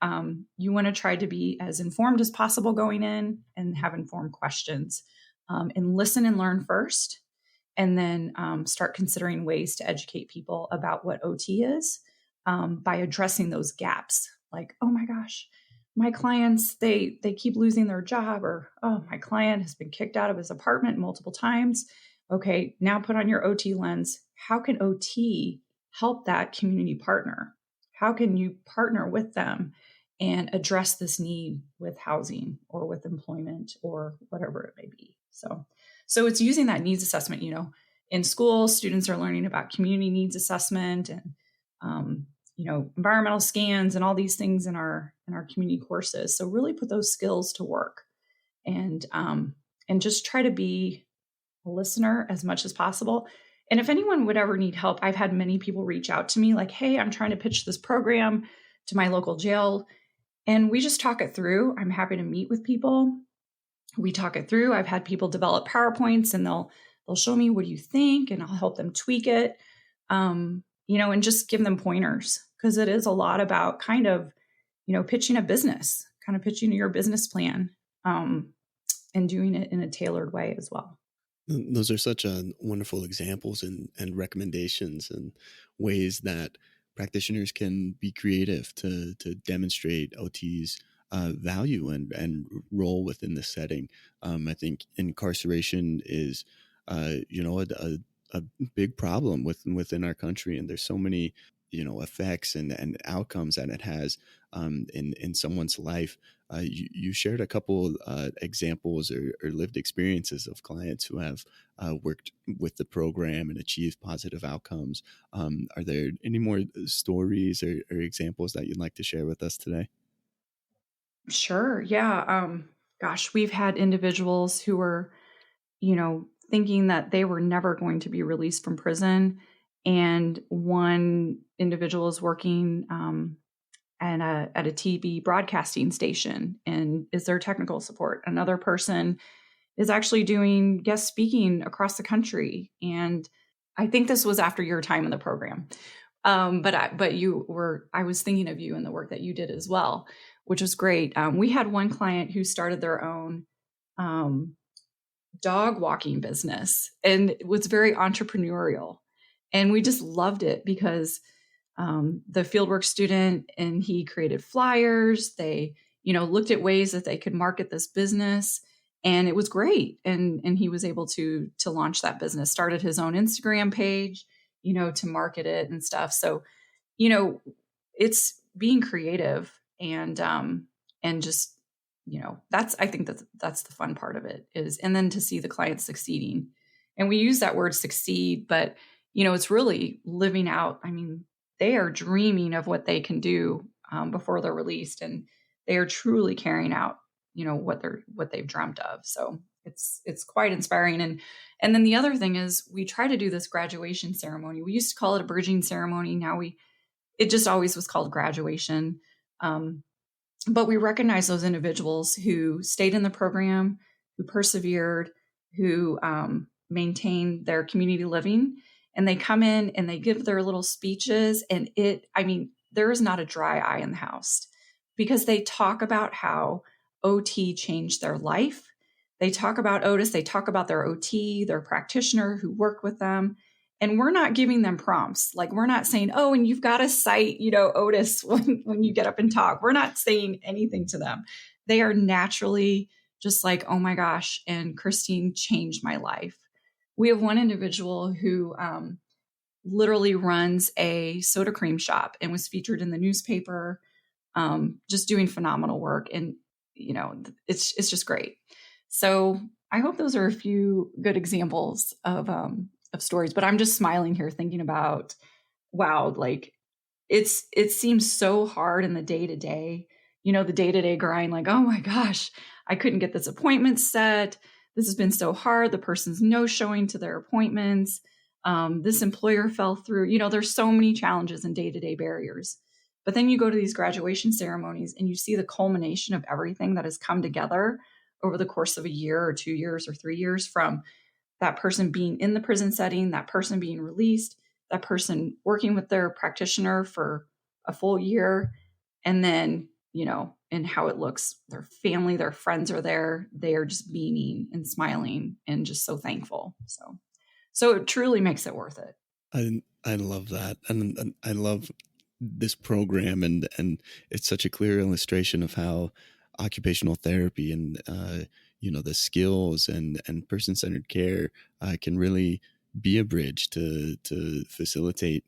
want to try to be as informed as possible going in and have informed questions, and listen and learn first, and then start considering ways to educate people about what OT is, by addressing those gaps. Like, oh my gosh, my clients, they keep losing their job, or, oh, my client has been kicked out of his apartment multiple times. Okay, now put on your OT lens. How can OT help that community partner? How can you partner with them and address this need with housing or with employment or whatever it may be? So it's using that needs assessment. In school, students are learning about community needs assessment and environmental scans and all these things in our community courses. So really put those skills to work, and just try to be a listener as much as possible. And if anyone would ever need help, I've had many people reach out to me like, hey, I'm trying to pitch this program to my local jail. And we just talk it through. I'm happy to meet with people. We talk it through. I've had people develop PowerPoints, and they'll show me, what do you think? And I'll help them tweak it, and just give them pointers, because it is a lot about kind of, pitching a business, kind of pitching your business plan, and doing it in a tailored way as well. Those are such wonderful examples and recommendations and ways that practitioners can be creative to demonstrate OT's value and role within the setting. I think incarceration is, a big problem within our country, and there's so many effects and outcomes that it has in someone's life. You shared a couple examples or lived experiences of clients who have worked with the program and achieved positive outcomes. Are there any more stories or examples that you'd like to share with us today? Sure. Yeah. Gosh, we've had individuals who were, thinking that they were never going to be released from prison. And one individual is working at a TV broadcasting station and is their technical support. Another person is actually doing guest speaking across the country. And I think this was after your time in the program. I was thinking of you and the work that you did as well, which was great. We had one client who started their own dog walking business, and it was very entrepreneurial. And we just loved it because the fieldwork student, and he created flyers. They, looked at ways that they could market this business, and it was great. And he was able to launch that business, started his own Instagram page, to market it and stuff. So, it's being creative and just, I think that's the fun part of it is, and then to see the clients succeeding. And we use that word succeed, but, it's really living out. I mean, they are dreaming of what they can do before they're released, and they are truly carrying out, what they've dreamt of. So it's quite inspiring. And then the other thing is we try to do this graduation ceremony. We used to call it a bridging ceremony. Now it just always was called graduation. But we recognize those individuals who stayed in the program, who persevered, who maintained their community living, and they come in and they give their little speeches. And there is not a dry eye in the house because they talk about how OT changed their life. They talk about OTTIS, they talk about their OT, their practitioner who worked with them. And we're not giving them prompts. Like, we're not saying, oh, and you've got to cite, OTTIS when you get up and talk. We're not saying anything to them. They are naturally just like, oh my gosh, and Christine changed my life. We have one individual who literally runs a soda cream shop and was featured in the newspaper, just doing phenomenal work. And, it's just great. So I hope those are a few good examples of stories, but I'm just smiling here thinking about, wow, like it seems so hard in the day-to-day, the day-to-day grind, like, oh my gosh, I couldn't get this appointment set. This has been so hard. The person's no showing to their appointments. This employer fell through, there's so many challenges and day-to-day barriers. But then you go to these graduation ceremonies and you see the culmination of everything that has come together over the course of a year or 2 years or 3 years, from that person being in the prison setting, that person being released, that person working with their practitioner for a full year. And then, and how it looks, their family, their friends are there. They are just beaming and smiling and just so thankful. So it truly makes it worth it. I love that. And I love this program, and it's such a clear illustration of how occupational therapy and the skills and person-centered care can really be a bridge to facilitate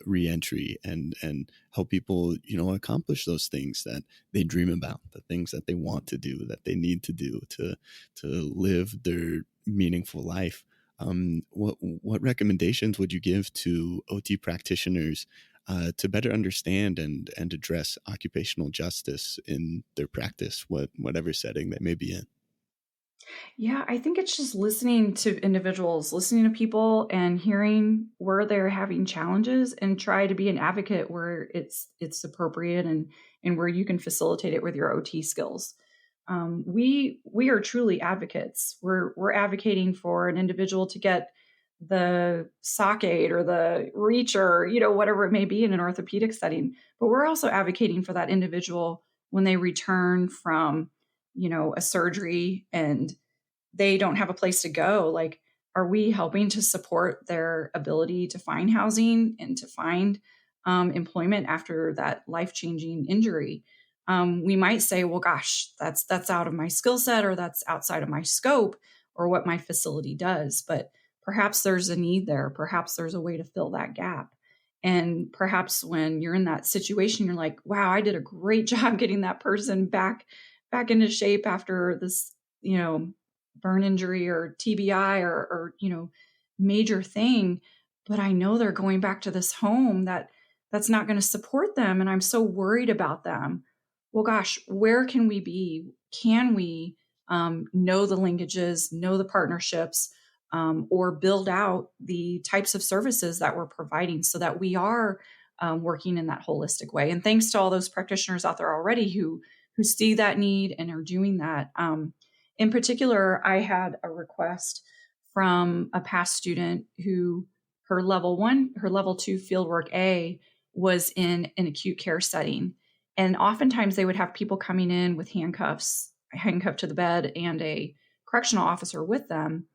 reentry and help people accomplish those things that they dream about, the things that they want to do, that they need to do to live their meaningful life. What recommendations would you give to OT practitioners to better understand and address occupational justice in their practice, whatever setting they may be in? Yeah, I think it's just listening to individuals, listening to people and hearing where they're having challenges, and try to be an advocate where it's appropriate and where you can facilitate it with your OT skills. We are truly advocates. We're advocating for an individual to get the sock aid or the reacher, whatever it may be in an orthopedic setting. But we're also advocating for that individual when they return from, a surgery and they don't have a place to go. Like, are we helping to support their ability to find housing and to find employment after that life-changing injury? We might say, well, gosh, that's out of my skill set, or that's outside of my scope, or what my facility does. But perhaps there's a need there. Perhaps there's a way to fill that gap. And perhaps when you're in that situation, you're like, wow, I did a great job getting that person back into shape after this, burn injury or TBI or major thing. But I know they're going back to this home that's not going to support them. And I'm so worried about them. Well, gosh, where can we be? Can we know the linkages, know the partnerships, or build out the types of services that we're providing so that we are working in that holistic way? And thanks to all those practitioners out there already who see that need and are doing that. In particular, I had a request from a past student who Her level 2 fieldwork A was in an acute care setting. And oftentimes they would have people coming in with handcuffed to the bed, and a correctional officer with them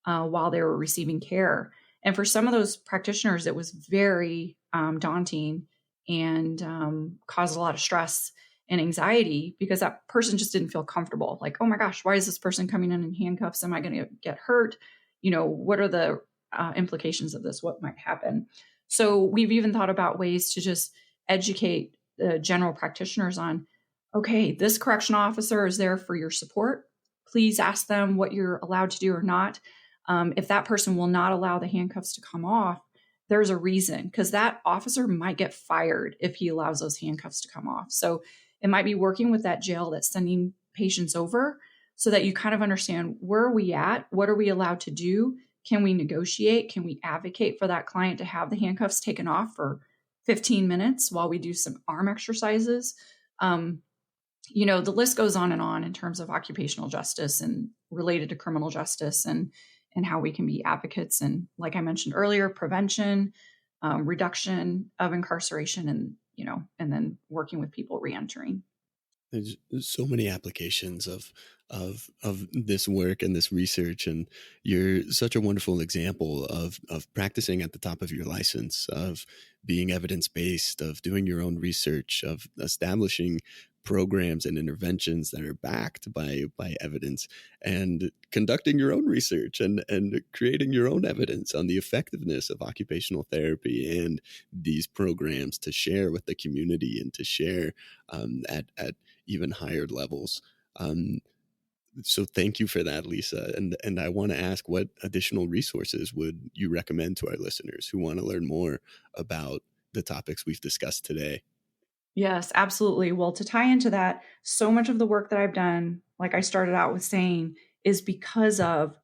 while they were receiving care. And for some of those practitioners, it was very daunting and caused a lot of stress and anxiety because that person just didn't feel comfortable. Like, oh my gosh, why is this person coming in handcuffs? Am I going to get hurt? What are the implications of this? What might happen? So we've even thought about ways to just educate the general practitioners on, okay, this correctional officer is there for your support. Please ask them what you're allowed to do or not. If that person will not allow the handcuffs to come off, there's a reason, because that officer might get fired if he allows those handcuffs to come off. So it might be working with that jail that's sending patients over so that you kind of understand, where are we at? What are we allowed to do? Can we negotiate? Can we advocate for that client to have the handcuffs taken off for 15 minutes while we do some arm exercises? The list goes on in terms of occupational justice and related to criminal justice and how we can be advocates. And like I mentioned earlier, prevention, reduction of incarceration, and then working with people reentering. There's so many applications of this work and this research, and you're such a wonderful example of practicing at the top of your license, of being evidence-based, of doing your own research, of establishing programs and interventions that are backed by evidence, and conducting your own research and creating your own evidence on the effectiveness of occupational therapy and these programs to share with the community and to share at even higher levels. So thank you for that, Lisa. And I want to ask, what additional resources would you recommend to our listeners who want to learn more about the topics we've discussed today? Yes, absolutely. Well, to tie into that, so much of the work that I've done, like I started out with saying, is because of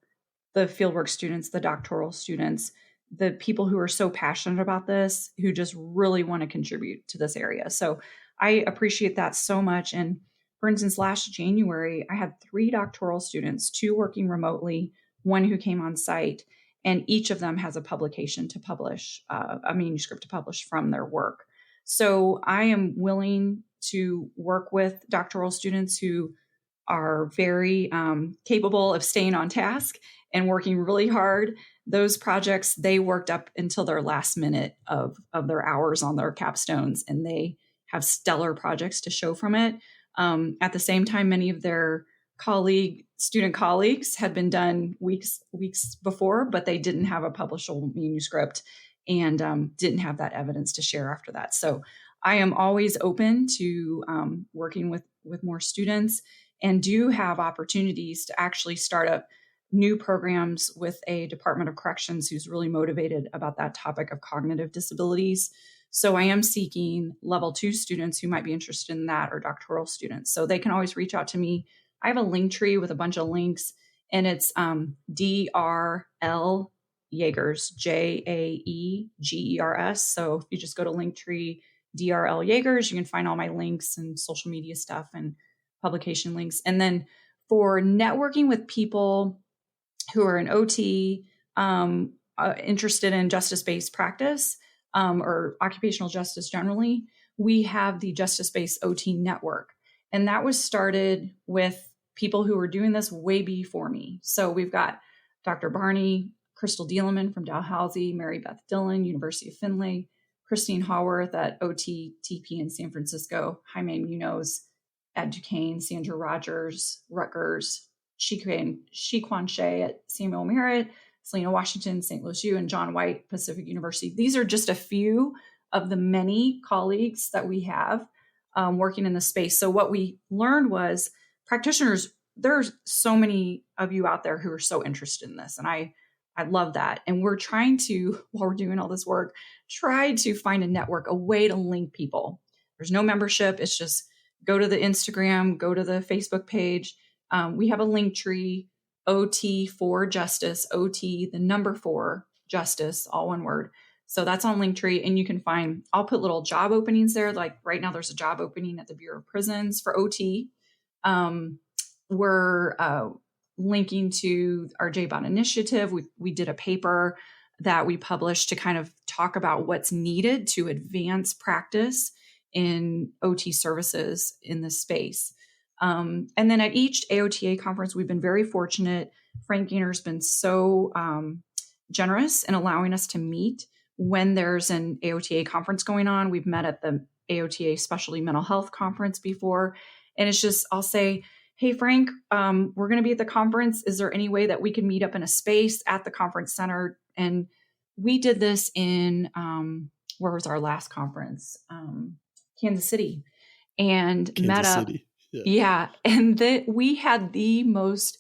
the fieldwork students, the doctoral students, the people who are so passionate about this, who just really want to contribute to this area. So I appreciate that so much. And for instance, last January, I had 3 doctoral students, 2 working remotely, 1 who came on site, and each of them has a publication to publish, a manuscript to publish from their work. So I am willing to work with doctoral students who are very capable of staying on task and working really hard. Those projects, they worked up until their last minute of their hours on their capstones, and they have stellar projects to show from it. At the same time, many of their student colleagues had been done weeks before, but they didn't have a publishable manuscript and didn't have that evidence to share after that. So I am always open to working with more students, and do have opportunities to actually start up new programs with a Department of Corrections who's really motivated about that topic of cognitive disabilities. So I am seeking level 2 students who might be interested in that, or doctoral students. So they can always reach out to me. I have a link tree with a bunch of links, and it's DRL Jaegers, JAEGERS. So if you just go to Linktree DRL Jaegers, you can find all my links and social media stuff and publication links. And then for networking with people who are in OT, interested in justice-based practice, or occupational justice generally, we have the Justice-Based OT Network. And that was started with people who were doing this way before me. So we've got Dr. Barney, Crystal Dieleman from Dalhousie, Mary Beth Dillon, University of Findlay, Christine Haworth at OTTP in San Francisco, Jaime Munoz at Duquesne, Sandra Rogers, Rutgers, Shiquan Shea at Samuel Merritt, Selena Washington, St. Louis U, and John White, Pacific University. These are just a few of the many colleagues that we have working in the space. So what we learned was, practitioners, there's so many of you out there who are so interested in this. And I love that. And we're trying to, while we're doing all this work, try to find a network, a way to link people. There's no membership. It's just go to the Instagram, go to the Facebook page. We have a link tree, OT for Justice, OT, the number 4 Justice, all one word. So that's on Linktree, and you can find, I'll put little job openings there. Like right now there's a job opening at the Bureau of Prisons for OT. We're linking to our JBOT initiative. We did a paper that we published to kind of talk about what's needed to advance practice in OT services in this space. And then at each AOTA conference, we've been very fortunate. Frank Gainer's been so generous in allowing us to meet when there's an AOTA conference going on. We've met at the AOTA Specialty Mental Health Conference before. And it's just, I'll say, hey, Frank, we're going to be at the conference. Is there any way that we can meet up in a space at the conference center? And we did this in, where was our last conference? Kansas City. And Kansas met up. City. Yeah. And we had the most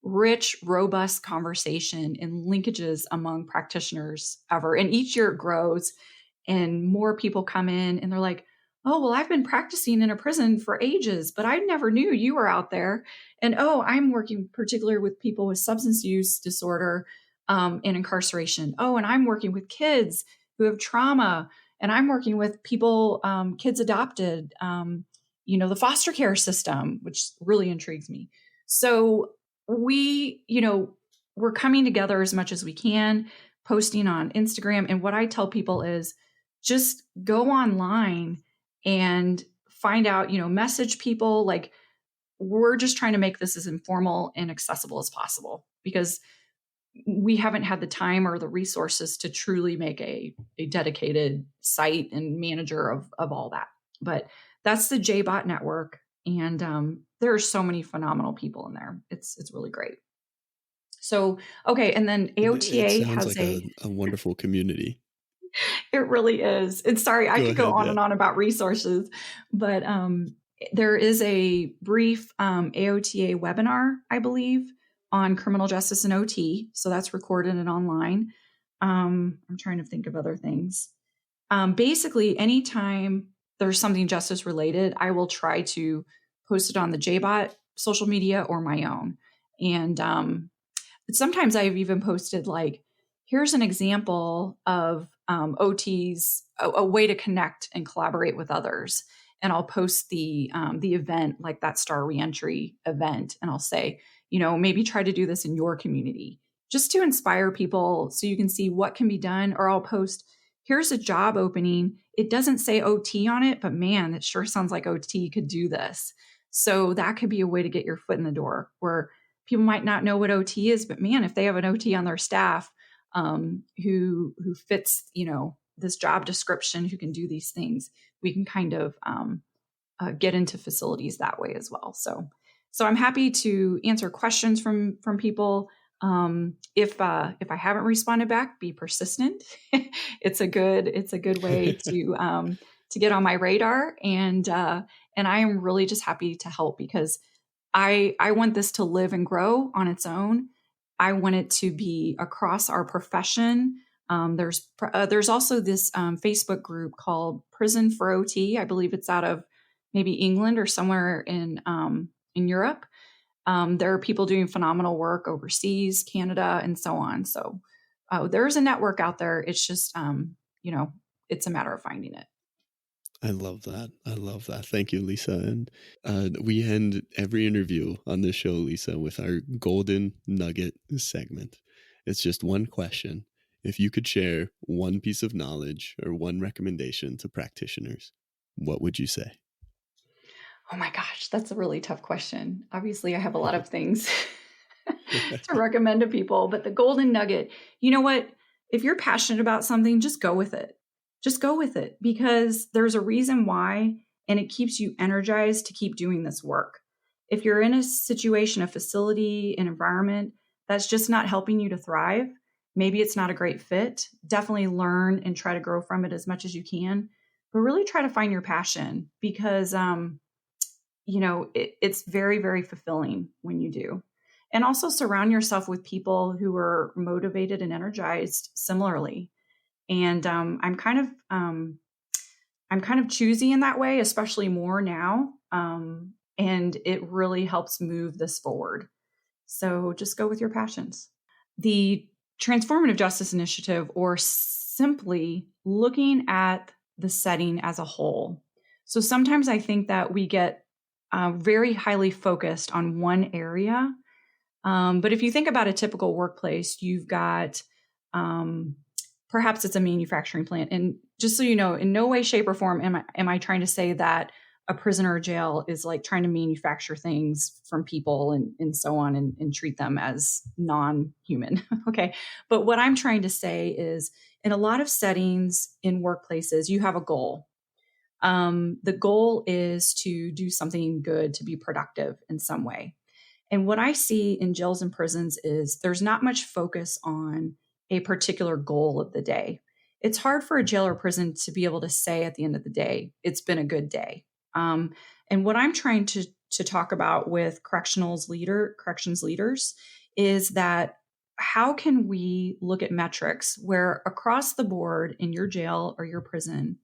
rich, robust conversation and linkages among practitioners ever. And each year it grows and more people come in and they're like, oh, well, I've been practicing in a prison for ages, but I never knew you were out there. And oh, I'm working particularly with people with substance use disorder and incarceration. Oh, and I'm working with kids who have trauma. And I'm working with people, kids adopted, the foster care system, which really intrigues me. So we're coming together as much as we can, posting on Instagram. And what I tell people is just go online and find out, message people. Like, we're just trying to make this as informal and accessible as possible because we haven't had the time or the resources to truly make a dedicated site and manager of all that. But that's the JBot network. And there are so many phenomenal people in there. It's really great. So, okay. And then AOTA has like a wonderful community. It really is. And sorry, I could go on and on about resources, but there is a brief AOTA webinar, I believe, on criminal justice and OT. So that's recorded and online. I'm trying to think of other things. Basically, anytime there's something justice related, I will try to post it on the JBot social media or my own. And sometimes I've even posted like, here's an example of OTs, a way to connect and collaborate with others. And I'll post the event, like that Star Reentry event. And I'll say, maybe try to do this in your community just to inspire people so you can see what can be done. Or I'll post, here's a job opening. It doesn't say OT on it, but man, it sure sounds like OT could do this. So that could be a way to get your foot in the door where people might not know what OT is, but man, if they have an OT on their staff who fits, this job description, who can do these things, we can kind of get into facilities that way as well. So I'm happy to answer questions from people. If I haven't responded back, be persistent. It's a good way to get on my radar. And I am really just happy to help because I want this to live and grow on its own. I want it to be across our profession. There's also this Facebook group called Prison for OT. I believe it's out of maybe England or somewhere in Europe. There are people doing phenomenal work overseas, Canada, and so on. So there's a network out there. It's just, it's a matter of finding it. I love that. Thank you, Lisa. And we end every interview on this show, Lisa, with our golden nugget segment. It's just one question. If you could share one piece of knowledge or one recommendation to practitioners, what would you say? Oh my gosh, that's a really tough question. Obviously, I have a lot of things to recommend to people, but the golden nugget, you know what? If you're passionate about something, just go with it. Just go with it because there's a reason why, and it keeps you energized to keep doing this work. If you're in a situation, a facility, an environment that's just not helping you to thrive, maybe it's not a great fit. Definitely learn and try to grow from it as much as you can, but really try to find your passion because, it's very, very fulfilling when you do. And also surround yourself with people who are motivated and energized similarly. And I'm kind of choosy in that way, especially more now. And it really helps move this forward. So just go with your passions. The Transformative Justice Initiative, or simply looking at the setting as a whole. So sometimes I think that we get very highly focused on one area. But if you think about a typical workplace, you've got Perhaps it's a manufacturing plant. And just so you know, in no way, shape, or form am I trying to say that a prison or a jail is like trying to manufacture things from people and so on and treat them as non-human. Okay. But what I'm trying to say is in a lot of settings in workplaces, you have a goal. The goal is to do something good, to be productive in some way. And what I see in jails and prisons is there's not much focus on a particular goal of the day. It's hard for a jail or prison to be able to say at the end of the day, it's been a good day. And what I'm trying to talk about with corrections leaders is that how can we look at metrics where across the board in your jail or your prison,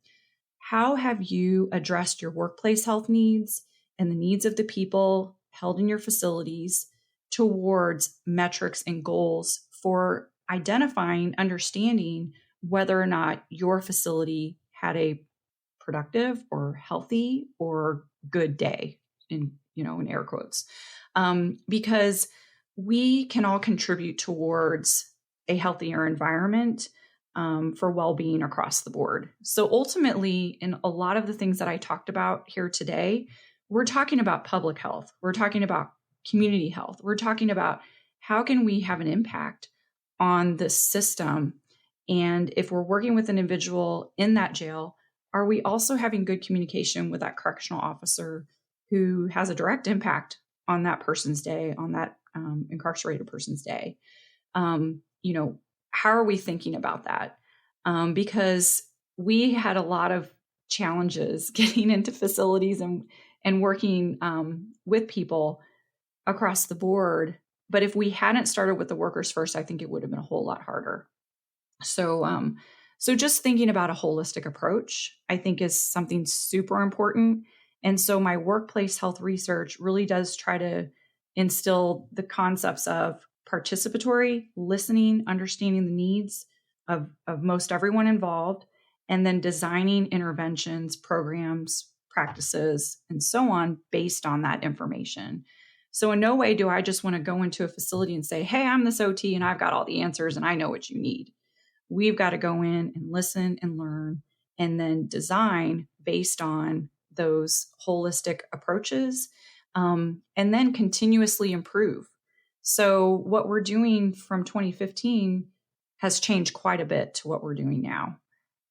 how have you addressed your workplace health needs and the needs of the people held in your facilities towards metrics and goals for identifying, understanding whether or not your facility had a productive or healthy or good day in air quotes, because we can all contribute towards a healthier environment for well-being across the board. So ultimately, in a lot of the things that I talked about here today, we're talking about public health. We're talking about community health. We're talking about how can we have an impact on the system. And if we're working with an individual in that jail, are we also having good communication with that correctional officer who has a direct impact on that person's day, on that incarcerated person's day? How are we thinking about that? Because we had a lot of challenges getting into facilities and working with people across the board. But if we hadn't started with the workers first, I think it would have been a whole lot harder. So just thinking about a holistic approach, I think is something super important. And so my workplace health research really does try to instill the concepts of participatory listening, understanding the needs of most everyone involved, and then designing interventions, programs, practices, and so on based on that information. So in no way do I just want to go into a facility and say, hey, I'm this OT and I've got all the answers and I know what you need. We've got to go in and listen and learn and then design based on those holistic approaches, and then continuously improve. So what we're doing from 2015 has changed quite a bit to what we're doing now.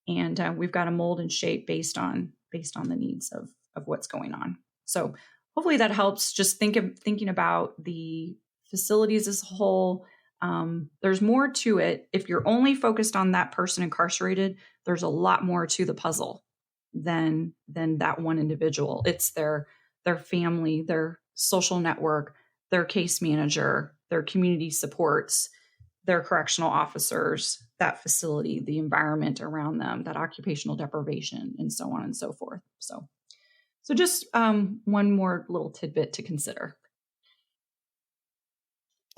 And we've got to mold and shape based on the needs of what's going on. So hopefully that helps just thinking about the facilities as a whole. There's more to it. If you're only focused on that person incarcerated, there's a lot more to the puzzle than that one individual. It's their family, their social network, their case manager, their community supports, their correctional officers, that facility, the environment around them, that occupational deprivation, and so on and so forth. So just one more little tidbit to consider.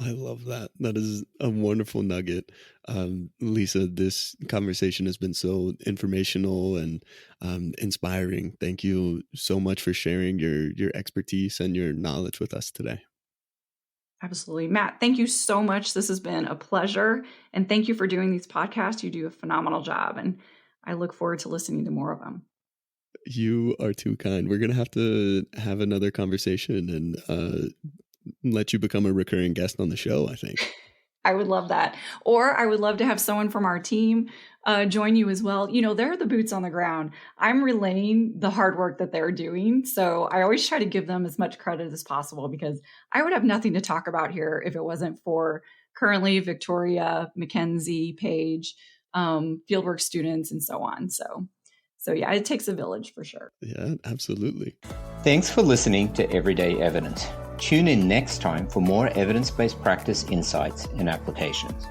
I love that. That is a wonderful nugget. Lisa, this conversation has been so informational and inspiring. Thank you so much for sharing your expertise and your knowledge with us today. Absolutely. Matt, thank you so much. This has been a pleasure. And thank you for doing these podcasts. You do a phenomenal job. And I look forward to listening to more of them. You are too kind. We're going to have another conversation and let you become a recurring guest on the show, I think. I would love that. Or I would love to have someone from our team join you as well. They're the boots on the ground. I'm relaying the hard work that they're doing. So I always try to give them as much credit as possible because I would have nothing to talk about here if it wasn't for currently Victoria, Mackenzie, Paige, fieldwork students, and so on. So yeah, it takes a village for sure. Yeah, absolutely. Thanks for listening to Everyday Evidence. Tune in next time for more evidence-based practice insights and applications.